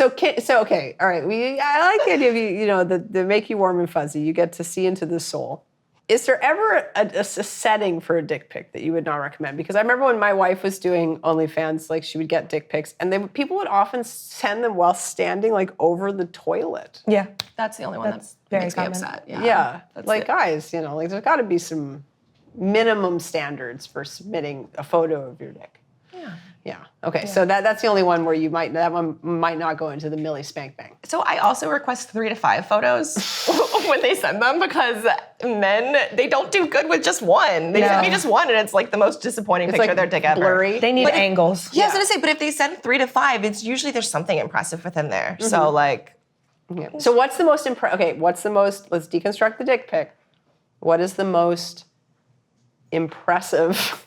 okay, all right. I like the idea of you know, the make you warm and fuzzy. You get to see into the soul. Is there ever a setting for a dick pic that you would not recommend? Because I remember when my wife was doing OnlyFans, like she would get dick pics, and people would often send them while standing like over the toilet. Yeah. That's the only one that very makes me common. upset. Yeah, That's like it. guys, you know, like there's got to be some minimum standards for submitting a photo of your dick. Yeah. Okay. So that's the only one where that one might not go into the Millie spank bang. So I also request 3 to 5 photos when they send them because men, they don't do good with just one. They send me just one and it's like the most disappointing picture of their dick ever. Blurry. They need angles. Yeah, I was gonna say, but if they send 3 to 5, it's usually there's something impressive within there. So like, So what's the most let's deconstruct the dick pic. What is the most impressive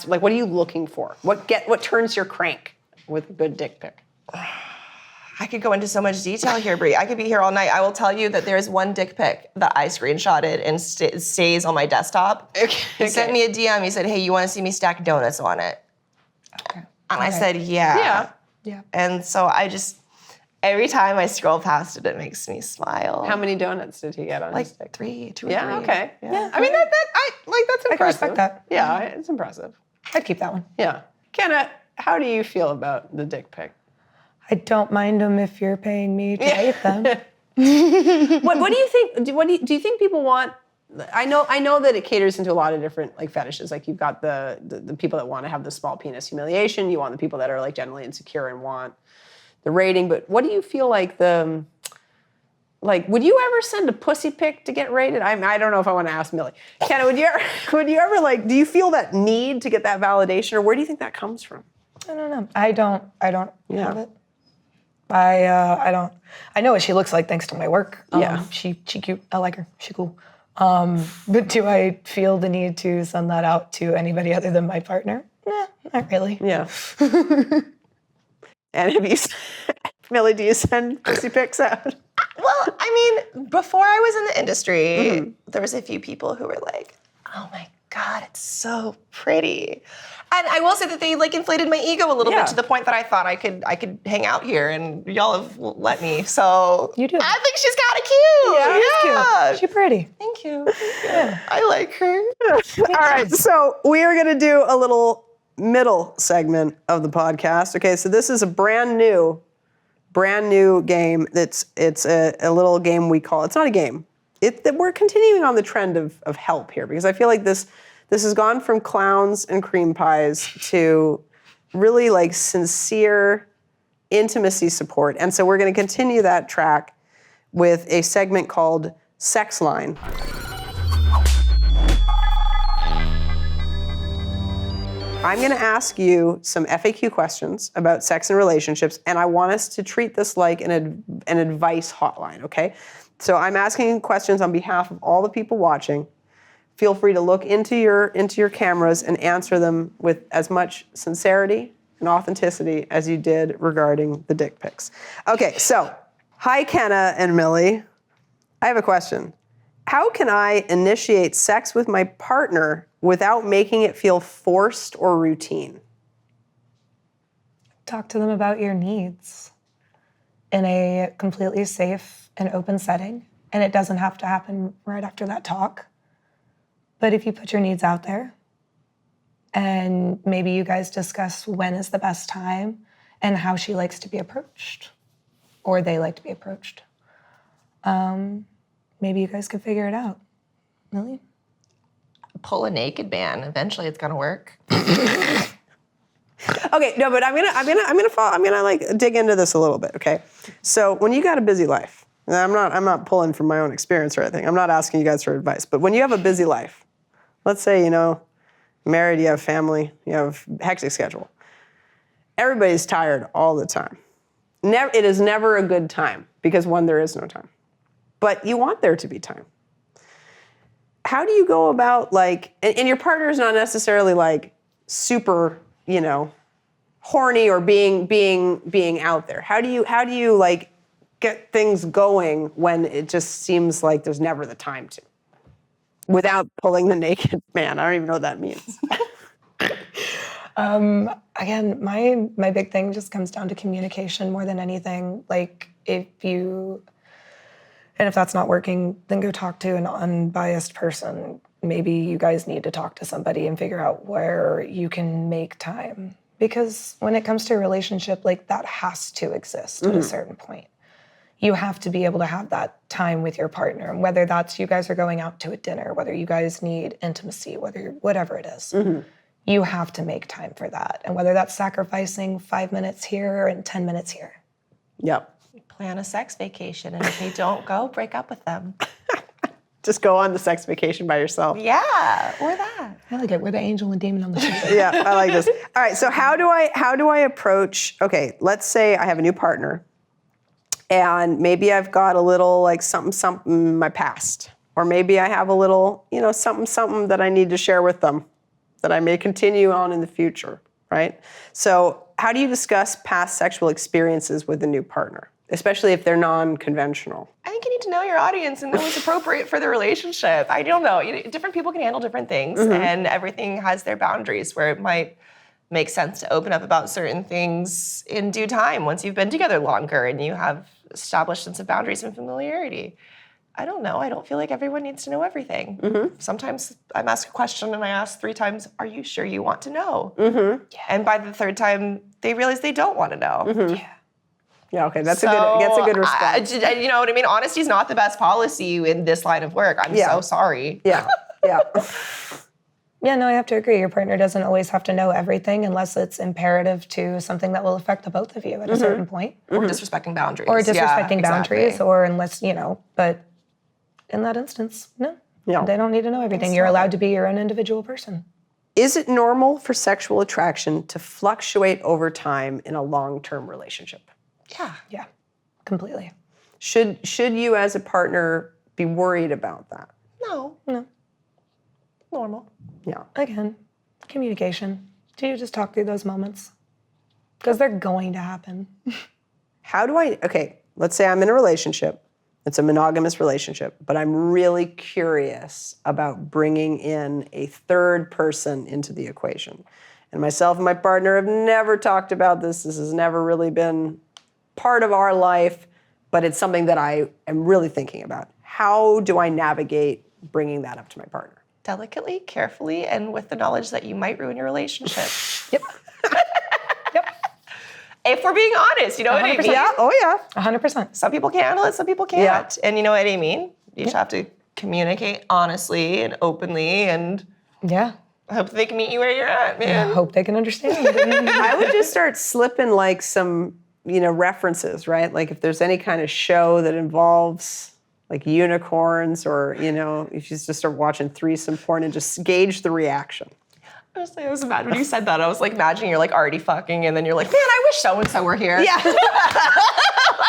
like what are you looking for? What turns your crank with a good dick pic? I could go into so much detail here, Bree. I could be here all night. I will tell you that there's one dick pic that I screenshotted and stays on my desktop. He sent me a DM. He said, hey, you want to see me stack donuts on it? Okay. And I said, yeah. And so every time I scroll past it, it makes me smile. How many donuts did he get on his dick? 3, 2 or 3. Yeah, okay. Yeah. I mean, that's impressive. I can respect that. Yeah, it's impressive. I'd keep that one. Yeah. Kenna, how do you feel about the dick pic? I don't mind them if you're paying me to rate them. What do you think? Do you think people want? I know that it caters into a lot of different like fetishes. Like you've got the people that want to have the small penis humiliation. You want the people that are like generally insecure and want the rating. But what do you feel like would you ever send a pussy pic to get rated? I don't know if I want to ask Millie. Kenna, would you ever like? Do you feel that need to get that validation, or where do you think that comes from? I don't know. I don't have it. I don't. I know what she looks like thanks to my work. She cute. I like her. She cool. But do I feel the need to send that out to anybody other than my partner? Nah, not really. Yeah. And Millie, do you send pussy pics out? Well, I mean, before I was in the industry, there was a few people who were like, oh my God, it's so pretty. And I will say that they like inflated my ego a little bit to the point that I thought I could hang out here, and y'all have let me. So You do. I think she's kind of cute. Yeah, she's cute. She's pretty. Thank you. Yeah. I like her. All right, so we are going to do a little middle segment of the podcast. Okay, so this is a brand new game. It's a little game we call. It's not a game. We're continuing on the trend of help here because I feel like this has gone from clowns and cream pies to really like sincere intimacy support. And so we're going to continue that track with a segment called SXLINE. I'm going to ask you some FAQ questions about sex and relationships, and I want us to treat this like an advice hotline, okay? So I'm asking questions on behalf of all the people watching. Feel free to look into your cameras and answer them with as much sincerity and authenticity as you did regarding the dick pics. Okay, so, hi Kenna and Millie. I have a question. How can I initiate sex with my partner without making it feel forced or routine? Talk to them about your needs in a completely safe and open setting. And it doesn't have to happen right after that talk. But if you put your needs out there and maybe you guys discuss when is the best time and how she likes to be approached or they like to be approached, maybe you guys could figure it out. Millie? Pull a naked man. Eventually it's going to work. Okay, no, but I'm gonna like dig into this a little bit. Okay, so when you got a busy life, and I'm not pulling from my own experience or anything. I'm not asking you guys for advice, but when you have a busy life, let's say married, you have family, you have a hectic schedule. Everybody's tired all the time. It is never a good time because one, there is no time, but you want there to be time. How do you go about and your partner is not necessarily like super, horny or being out there. How do you like get things going when it just seems like there's never the time to? Without pulling the naked man. I don't even know what that means. Again, my big thing just comes down to communication more than anything. Like if that's not working, then go talk to an unbiased person. Maybe you guys need to talk to somebody and figure out where you can make time. Because when it comes to a relationship, like that has to exist at a certain point. You have to be able to have that time with your partner, and whether that's you guys are going out to a dinner, whether you guys need intimacy, whatever it is. You have to make time for that. And whether that's sacrificing 5 minutes here and 10 minutes here. Yep. Plan a sex vacation, and if they don't go, break up with them. Just go on the sex vacation by yourself. Yeah, or that. I like it. We're the angel and demon on the show. Yeah, I like this. All right, so how do I approach, okay, let's say I have a new partner and maybe I've got a little like something in my past, or maybe I have a little, something that I need to share with them that I may continue on in the future, right? So how do you discuss past sexual experiences with a new partner, especially if they're non-conventional? I think you need to know your audience and know what's appropriate for the relationship. I don't know. Different people can handle different things, and everything has their boundaries where it might make sense to open up about certain things in due time once you've been together longer and you have established sense of boundaries and familiarity. I don't know. I don't feel like everyone needs to know everything. Sometimes I'm asked a question and I ask 3 times, are you sure you want to know? Yeah. And by the 3rd time, they realize they don't want to know. Yeah. Yeah, okay, that's a good response. You know what I mean? Honesty is not the best policy in this line of work. I'm so sorry. Yeah. Yeah, no, I have to agree. Your partner doesn't always have to know everything unless it's imperative to something that will affect the both of you at a certain point. Or disrespecting boundaries. Or disrespecting boundaries, or unless, but in that instance, no. Yeah. They don't need to know everything. You're allowed to be your own individual person. Is it normal for sexual attraction to fluctuate over time in a long-term relationship? Yeah, completely. Should you as a partner be worried about that? No. Normal. Yeah. Again, communication. Do you just talk through those moments? Because they're going to happen. Let's say I'm in a relationship. It's a monogamous relationship, but I'm really curious about bringing in a 3rd person into the equation. And myself and my partner have never talked about this. This has never really been part of our life, but it's something that I am really thinking about. How do I navigate bringing that up to my partner? Delicately, carefully, and with the knowledge that you might ruin your relationship. Yep. If we're being honest, you know what I mean? Yeah, oh yeah. 100%. Some people can handle it, some people can't. Yeah. And you know what I mean? You just have to communicate honestly and openly, and Yeah. I hope they can meet you where you're at, man. I hope they can understand. I would just start slipping like some, references, right? Like if there's any kind of show that involves like unicorns, or, if you just start watching threesome porn and just gauge the reaction. Honestly, I was mad when you said that. I was like imagining you're like already fucking, and then you're like, man, I wish so-and-so were here. Yeah.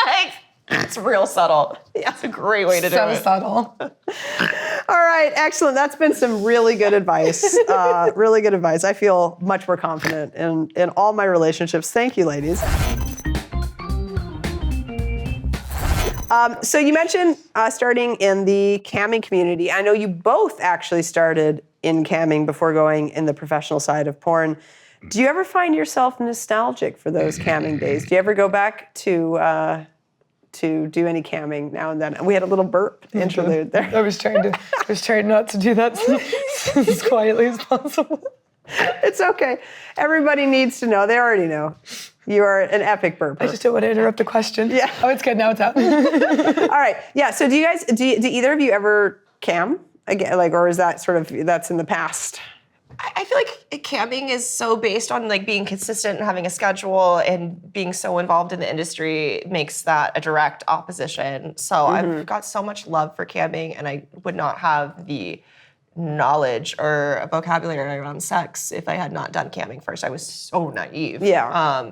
Like, it's real subtle. Yeah, it's a great way to do it. So subtle. All right, excellent. That's been some really good advice. Really good advice. I feel much more confident in all my relationships. Thank you, ladies. So you mentioned starting in the camming community. I know you both actually started in camming before going in the professional side of porn. Do you ever find yourself nostalgic for those camming days? Do you ever go back to do any camming now and then? We had a little burp interlude there. I was trying not to do that as quietly as possible. It's okay. Everybody needs to know. They already know. You are an epic burper. I just don't want to interrupt the question. Yeah. Oh, it's good. Now it's out. All right. Yeah. So do either of you ever cam again? Like, or is that that's in the past? I feel like camming is so based on like being consistent and having a schedule and being so involved in the industry makes that a direct opposition. So I've got so much love for camming, and I would not have the knowledge or a vocabulary around sex if I had not done camming first. I was so naive. Yeah.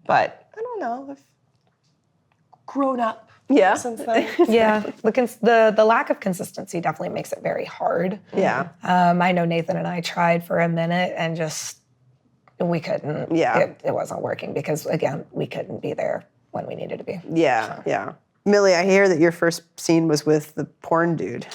But I don't know. I've grown up. Yeah. Since then. Yeah, the lack of consistency definitely makes it very hard. Yeah. I know Nathan and I tried for a minute and just, we couldn't. Yeah. It wasn't working because, again, we couldn't be there when we needed to be. Yeah, yeah. Millie, I hear that your first scene was with the porn dude.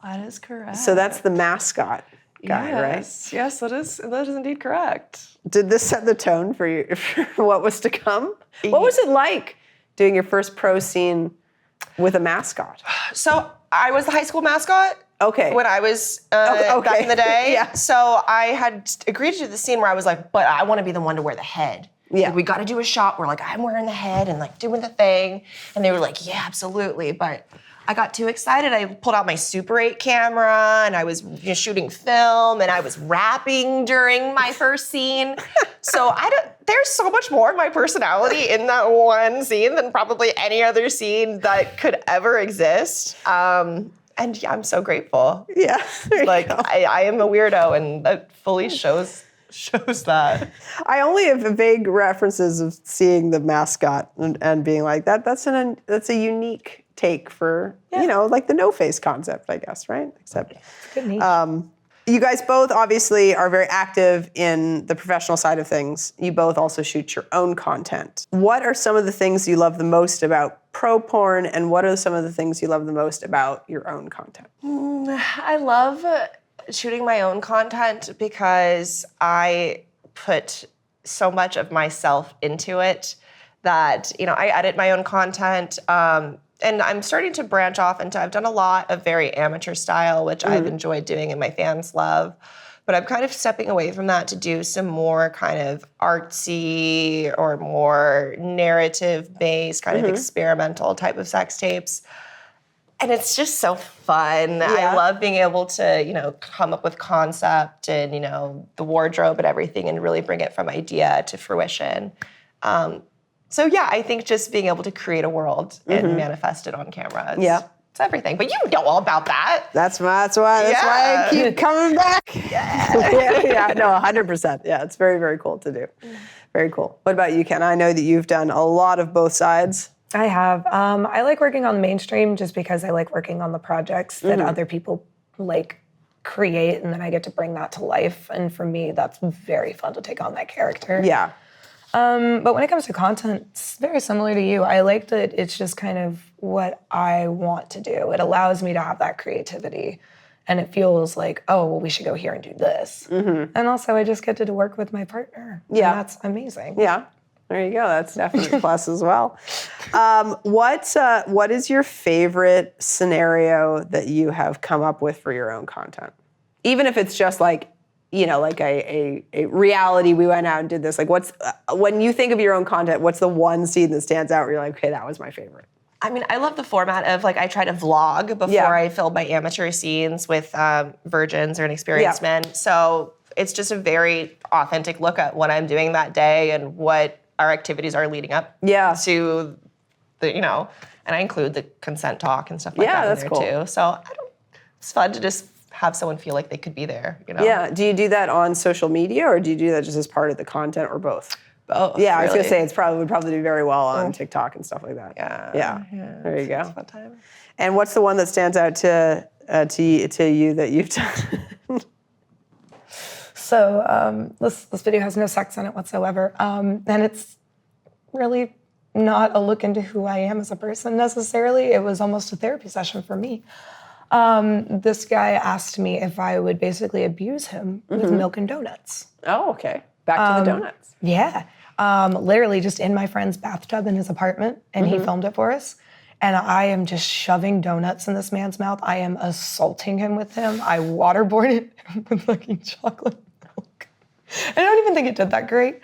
That is correct. So that's the Mascot guy, right? Yes, that is indeed correct. Did this set the tone for you, for what was to come? What was it like doing your first pro scene with a mascot? So I was the high school mascot. Okay. When I was okay. back in the day. Yeah. So I had agreed to do the scene where I was like, but I want to be the one to wear the head. Yeah. Like, we got to do a shot where like I'm wearing the head and like doing the thing. And they were like, yeah, absolutely. But I got too excited. I pulled out my Super 8 camera and I was shooting film and I was rapping during my first scene. So there's so much more of my personality in that one scene than probably any other scene that could ever exist. And yeah, I'm so grateful. Yeah. Like I am a weirdo, and that fully shows that. I only have vague references of seeing the Mascot and being like, that's a unique take for, like the no-face concept, I guess, right? Except, Good niche. you guys both obviously are very active in the professional side of things. You both also shoot your own content. What are some of the things you love the most about pro porn, and what are some of the things you love the most about your own content? I love shooting my own content because I put so much of myself into it that, I edit my own content. And I'm starting to branch off into, I've done a lot of very amateur style, which I've enjoyed doing and my fans love. But I'm kind of stepping away from that to do some more kind of artsy or more narrative-based, kind of experimental type of sex tapes. And it's just so fun. Yeah. I love being able to, come up with concept and, the wardrobe and everything and really bring it from idea to fruition. So yeah, I think just being able to create a world and manifest it on camera. It's everything. But you know all about that. That's why I keep coming back. Yeah, no, 100%. Yeah, it's very, very cool to do. Very cool. What about you, Kenna? I know that you've done a lot of both sides. I have. I like working on mainstream just because I like working on the projects that other people like create, and then I get to bring that to life. And for me, that's very fun to take on that character. Yeah. But when it comes to content, it's very similar to you. I like that it's just kind of what I want to do. It allows me to have that creativity. And it feels like, oh, well, we should go here and do this. And also, I just get to work with my partner. Yeah. And that's amazing. Yeah. There you go. That's definitely a plus as well. What is your favorite scenario that you have come up with for your own content? Even if it's just like, like a reality, we went out and did this. Like, when you think of your own content, what's the one scene that stands out where you're like, okay, that was my favorite? I mean, I love the format of like I try to vlog before I film my amateur scenes with virgins or inexperienced men. So it's just a very authentic look at what I'm doing that day and what our activities are leading up to the, and I include the consent talk and stuff like that in that's there cool. too. So it's fun to just have someone feel like they could be there, Yeah. Do you do that on social media, or do you do that just as part of the content, or both? Both. Yeah, I was really. gonna say would probably do very well on TikTok and stuff like that. Yeah. There you go. It's a fun time. And what's the one that stands out to you that you've done? So this video has no sex in it whatsoever. And it's really not a look into who I am as a person necessarily. It was almost a therapy session for me. This guy asked me if I would basically abuse him with milk and donuts. Oh, okay. Back to the donuts. Yeah. Literally just in my friend's bathtub in his apartment, and he filmed it for us. And I am just shoving donuts in this man's mouth. I am assaulting him with them. I waterboarded him with fucking chocolate milk. I don't even think it did that great.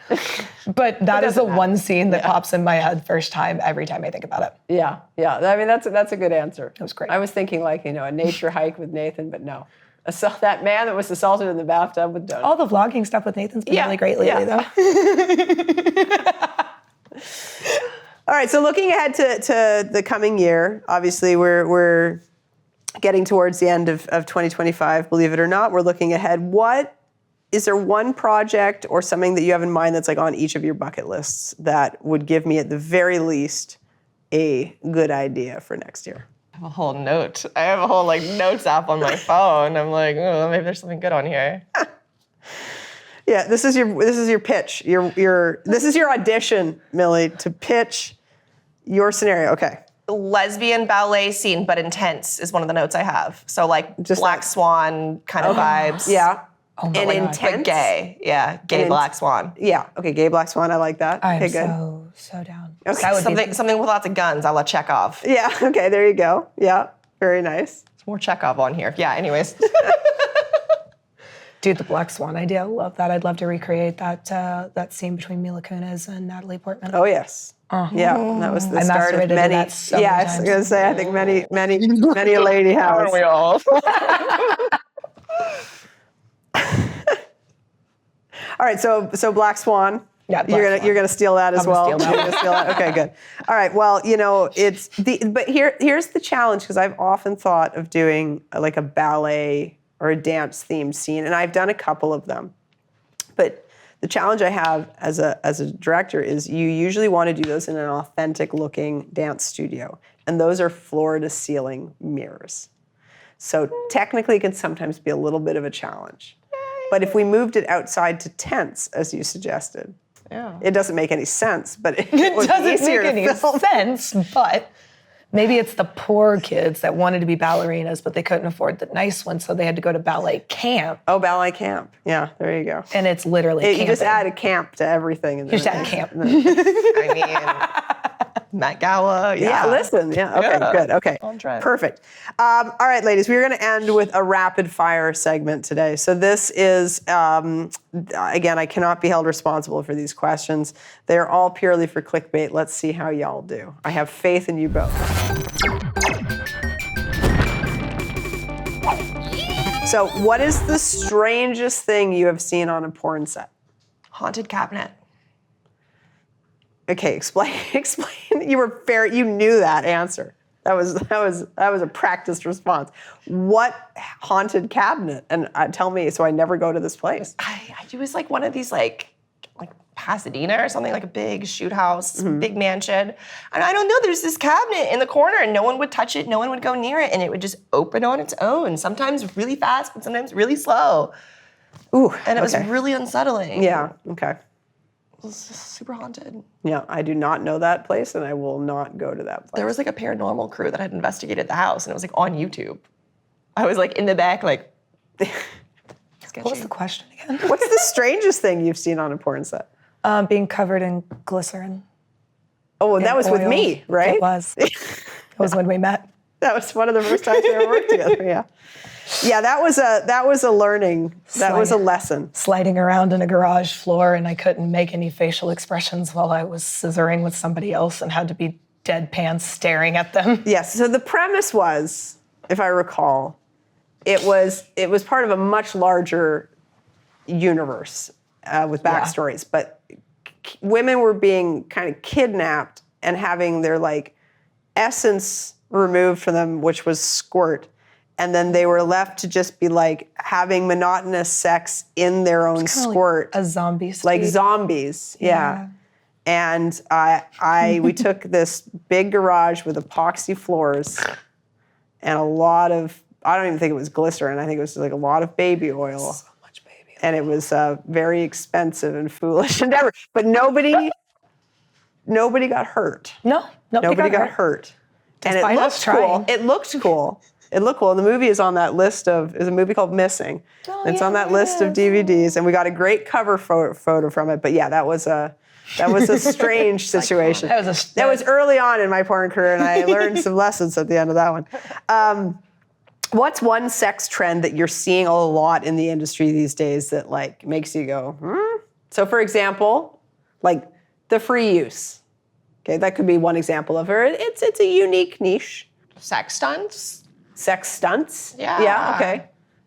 But that is the one scene that pops in my head first time, every time I think about it. Yeah. I mean, that's a good answer. It was great. I was thinking like, a nature hike with Nathan, but no. that man that was assaulted in the bathtub with donuts. All the vlogging stuff with Nathan's been really great lately, though. All right, so looking ahead to the coming year, obviously we're getting towards the end of 2025, believe it or not. We're looking ahead. Is there one project or something that you have in mind that's like on each of your bucket lists that would give me at the very least a good idea for next year? I have a whole note. I have a whole notes app on my phone. I'm like, oh, maybe there's something good on here. Yeah, this is your pitch. This is your audition, Millie, to pitch your scenario. Okay. Lesbian ballet scene, but intense is one of the notes I have. So just Black Swan kind of vibes. Yeah. Oh my and God. intense. But gay. Yeah, gay Black Swan. Yeah. Okay, gay Black Swan. I like that. I'm okay, good. so down. Okay. That would be Something with lots of guns, a la Chekhov. Yeah. Okay. There you go. Yeah. Very nice. There's more Chekhov on here. Yeah. Anyways. Dude, the Black Swan idea, I love that. I'd love to recreate that scene between Mila Kunis and Natalie Portman. Oh yes. Yeah, that was the start of masturbated to many. that so Yeah, many I was times. gonna say I think many a lady has. Aren't we all? All right, so Black Swan. Yeah, Black Swan. You're gonna steal that as I'm gonna well. steal that. You're gonna steal that. Okay, good. All right. Well, but here's the challenge, because I've often thought of doing like a ballet or a dance themed scene, and I've done a couple of them. But the challenge I have as a director is you usually want to do those in an authentic looking dance studio, and those are floor to ceiling mirrors. So technically it can sometimes be a little bit of a challenge. But if we moved it outside to tents, as you suggested, it doesn't make any sense, but it would be doesn't easier make any to film. sense, but maybe it's the poor kids that wanted to be ballerinas, but they couldn't afford the nice ones, so they had to go to ballet camp. Oh, ballet camp. Yeah, there you go. And it's literally You just camping. add a camp to everything. You just add camp. I mean, Met Gala. Yeah, listen. Yeah, okay, Yeah. good. Okay, On trend. perfect. All right, ladies, we're going to end with a rapid fire segment today. So this is, again, I cannot be held responsible for these questions. They're all purely for clickbait. Let's see how y'all do. I have faith in you both. So what is the strangest thing you have seen on a porn set? Haunted cabinet. Okay, explain. You were fair. You knew that answer. That was a practiced response. What haunted cabinet? And tell me, so I never go to this place. It was like one of these like Pasadena or something, like a big shoot house, big mansion. And I don't know, there's this cabinet in the corner and no one would touch it, no one would go near it, and it would just open on its own, sometimes really fast, but sometimes really slow. Ooh, And it was okay. really unsettling. Yeah. Okay. It was just super haunted. Yeah, I do not know that place, and I will not go to that place. There was like a paranormal crew that had investigated the house, and it was like on YouTube. I was like in the back, like, sketchy. What was the question again? What's the strangest thing you've seen on a porn set? Being covered in glycerin. Oh, that was with oil. me, right? It was. That was when we met. That was one of the first times we ever worked together. Yeah. Yeah, that was a learning. That was a lesson. Sliding around in a garage floor, and I couldn't make any facial expressions while I was scissoring with somebody else and had to be deadpan staring at them. Yes. So the premise was, if I recall, it was part of a much larger universe with backstories, but women were being kind of kidnapped and having their like essence removed from them, which was squirt. And then they were left to just be like having monotonous sex in their own squirt. Like a zombie suite. Like zombies, yeah. And we took this big garage with epoxy floors and a lot of, I don't even think it was glycerin, I think it was like a lot of baby oil. So much baby oil. And it was a very expensive and foolish endeavor. But nobody got hurt. No, Nobody got hurt. And it Despite looked us trying. cool. It looked cool. It looked cool. And the movie is on that list of, is a movie called Missing. Oh, It's on that list of DVDs. And we got a great cover photo from it. But yeah, that was a strange situation. That was early on in my porn career, and I learned some lessons at the end of that one. What's one sex trend that you're seeing a lot in the industry these days that like makes you go, hmm? So for example, like the free use. Okay, that could be one example of her. It's a unique niche. Sex stunts? Sex stunts? Yeah. Yeah, okay.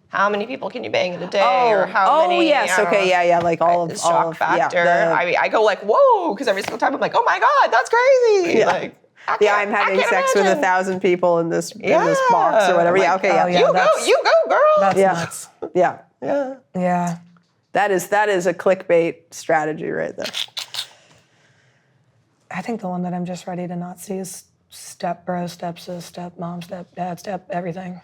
how many people can you bang in a day, or how many? Yes, I don't okay, know. yeah, like all of Shock factor. Yeah, I mean, I go like, whoa, because every single time I'm like, oh my God, that's crazy. Yeah. Like, I'm having sex with 1,000 people in this box or whatever. Like, Yeah, okay, yeah. You go, girl. That's Yeah. nuts. Yeah. Yeah. That is a clickbait strategy right there. I think the one that I'm just ready to not see is step bro, step sis, step mom, step dad, step everything.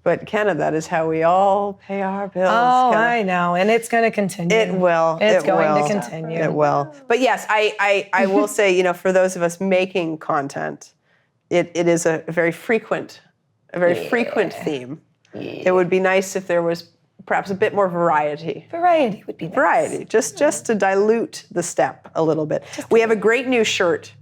But Kenna, that is how we all pay our bills. Oh, Kenna. I know, and it's going to continue. It will. It's it going will. to continue. It will. But yes, I will say, you know, for those of us making content, it is a very frequent theme. Yeah. It would be nice if there was perhaps a bit more variety. Variety would be nice. Variety, just to dilute the step a little bit. We have a great new shirt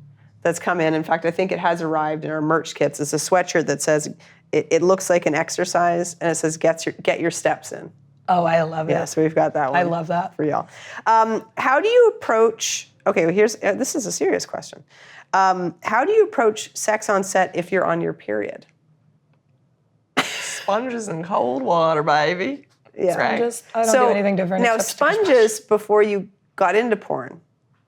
that's come in. In fact, I think it has arrived in our merch kits. It's a sweatshirt that says, it looks like an exercise, and it says, get your steps in. Oh, I love it. Yeah, so we've got that one. I love that. For y'all. How do you approach, okay, well this is a serious question. How do you approach sex on set if you're on your period? Sponges and cold water, baby. Yeah. Sponges, I don't do anything different. Now, except to touch sponges, before you got into porn,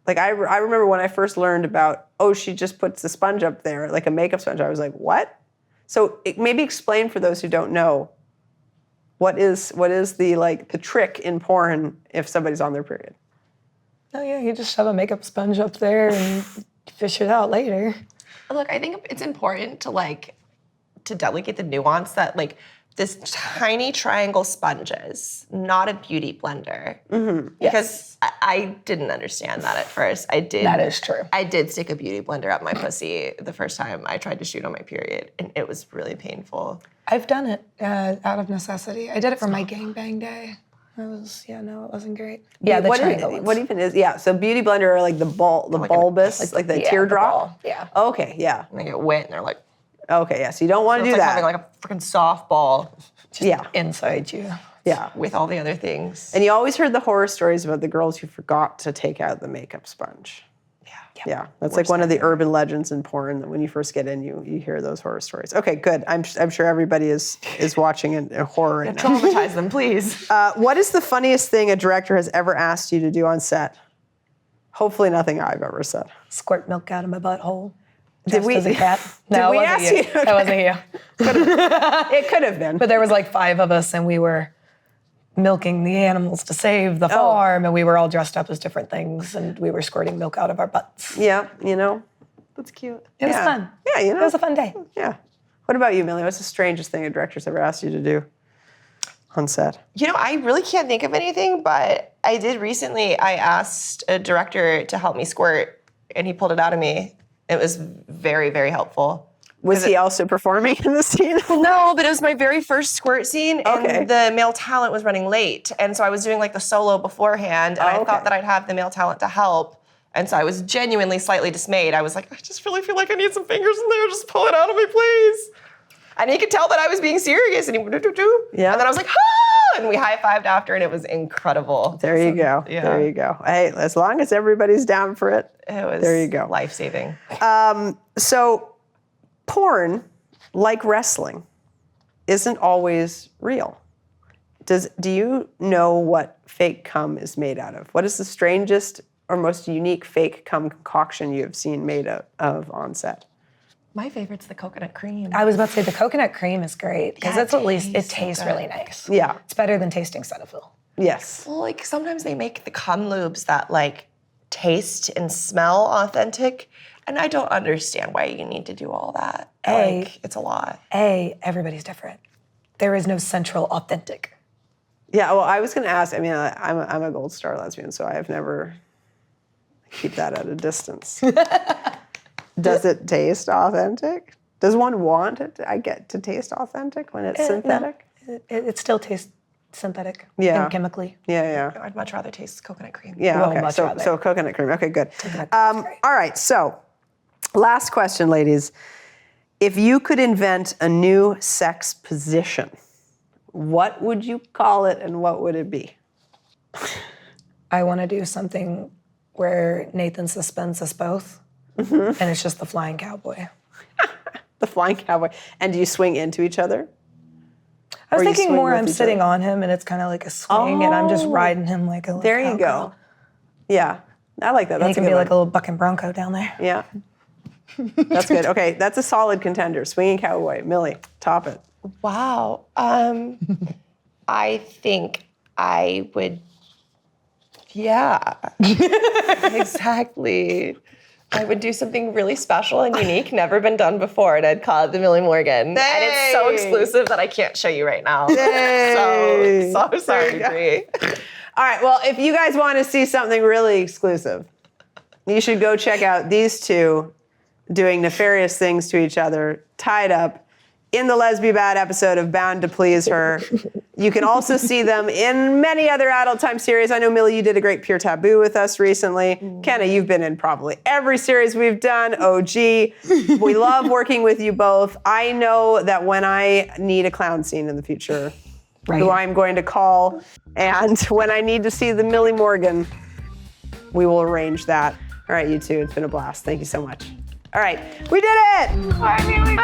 like I remember when I first learned about, she just puts the sponge up there, like a makeup sponge, I was like, what? So maybe explain for those who don't know, what is the trick in porn if somebody's on their period? Oh yeah, you just shove a makeup sponge up there and fish it out later. Look, I think it's important to delegate the nuance that this tiny triangle sponges, not a beauty blender. Mm-hmm. Because I didn't understand that at first. That is true. I did stick a beauty blender up my pussy the first time I tried to shoot on my period, and it was really painful. I've done it out of necessity. I did it for my gangbang day. It wasn't great. Yeah, what even is, so beauty blender are like the bulbous, like the teardrop? Yeah. Okay, yeah. And they get wet, and they're like, okay, yeah, so you don't want to do it's like that. having like a freaking softball Inside you. Yeah. with all the other things. And you always heard the horror stories about the girls who forgot to take out the makeup sponge. Yeah, that's like one of the urban legends in porn, that when you first get in, you hear those horror stories. Okay, good. I'm sure everybody is watching in horror right now. Traumatize them, please. What is the funniest thing a director has ever asked you to do on set? Hopefully nothing I've ever said. Squirt milk out of my butthole. Did we? As a cat? No, we it ask wasn't you. you? Okay. That wasn't you. It could have been. But there was like 5 of us, and we were milking the animals to save the farm, and we were all dressed up as different things, and we were squirting milk out of our butts. Yeah, That's cute. It was fun. Yeah, It was a fun day. Yeah. What about you, Millie? What's the strangest thing a director's ever asked you to do on set? I really can't think of anything, but I did recently. I asked a director to help me squirt, and he pulled it out of me. It was very, very helpful. Was he also performing in the scene? No, but it was my very first squirt scene, and Okay. the male talent was running late. And so I was doing the solo beforehand, and I thought that I'd have the male talent to help. And so I was genuinely slightly dismayed. I was like, I just really feel like I need some fingers in there. Just pull it out of me, please. And he could tell that I was being serious, and he went, do. Yeah. And then I was like, ah! And we high-fived after, and it was incredible. There you go. Yeah. There you go. Hey, as long as everybody's down for it, It was there you go. life-saving. So porn, like wrestling, isn't always real. Do you know what fake cum is made out of? What is the strangest or most unique fake cum concoction you have seen made of on set? My favorite's the coconut cream. I was about to say the coconut cream is great because Yeah, it's at least it tastes so tastes good. really nice. Yeah. It's better than tasting Cetaphil. Yes. Well, sometimes they make the cum lubes that taste and smell authentic, and I don't understand why you need to do all that. It's a lot. Everybody's different. There is no central authentic. Yeah, well, I was going to ask, I'm a Gold Star lesbian, so I have never, keep that at a distance. Does it taste authentic? Does one want it to taste authentic when it's synthetic? No, it still tastes synthetic and chemically. Yeah. I'd much rather taste coconut cream. Yeah, Well, okay. much So rather. coconut cream. Okay, good. All All right, so last question, ladies. If you could invent a new sex position, what would you call it and what would it be? I want to do something where Nathan suspends us both, and it's just the flying cowboy. The flying cowboy. And do you swing into each other? I was Or you thinking swing more with I'm each sitting other? on him and it's kind of like a swing and I'm just Oh. riding him like a little There you go. cowgirl. Yeah, I like that. And he That's a can good be one. like a little bucking bronco down there. Yeah. That's good. Okay, that's a solid contender. Swinging cowboy. Millie, top it. Wow. I think I would, yeah, exactly. I would do something really special and unique, never been done before, and I'd call it the Millie Morgan. And it's so exclusive that I can't show you right now. So sorry, Bree. All right, well, if you guys want to see something really exclusive, you should go check out these two doing nefarious things to each other, tied up, in the LEZ BE BAD episode of Bound to Please Her. You can also see them in many other Adult Time series. I know, Millie, you did a great Pure Taboo with us recently. Kenna, you've been in probably every series we've done, OG. We love working with you both. I know that when I need a clown scene in the future, who I'm going to call, and when I need to see the Millie Morgan, we will arrange that. All right, you two, it's been a blast. Thank you so much. All right, we did it! I mean,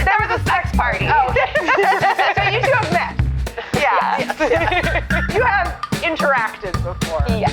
there was a sex party. Oh. So you two have met. Yeah. You have interacted before. Yeah.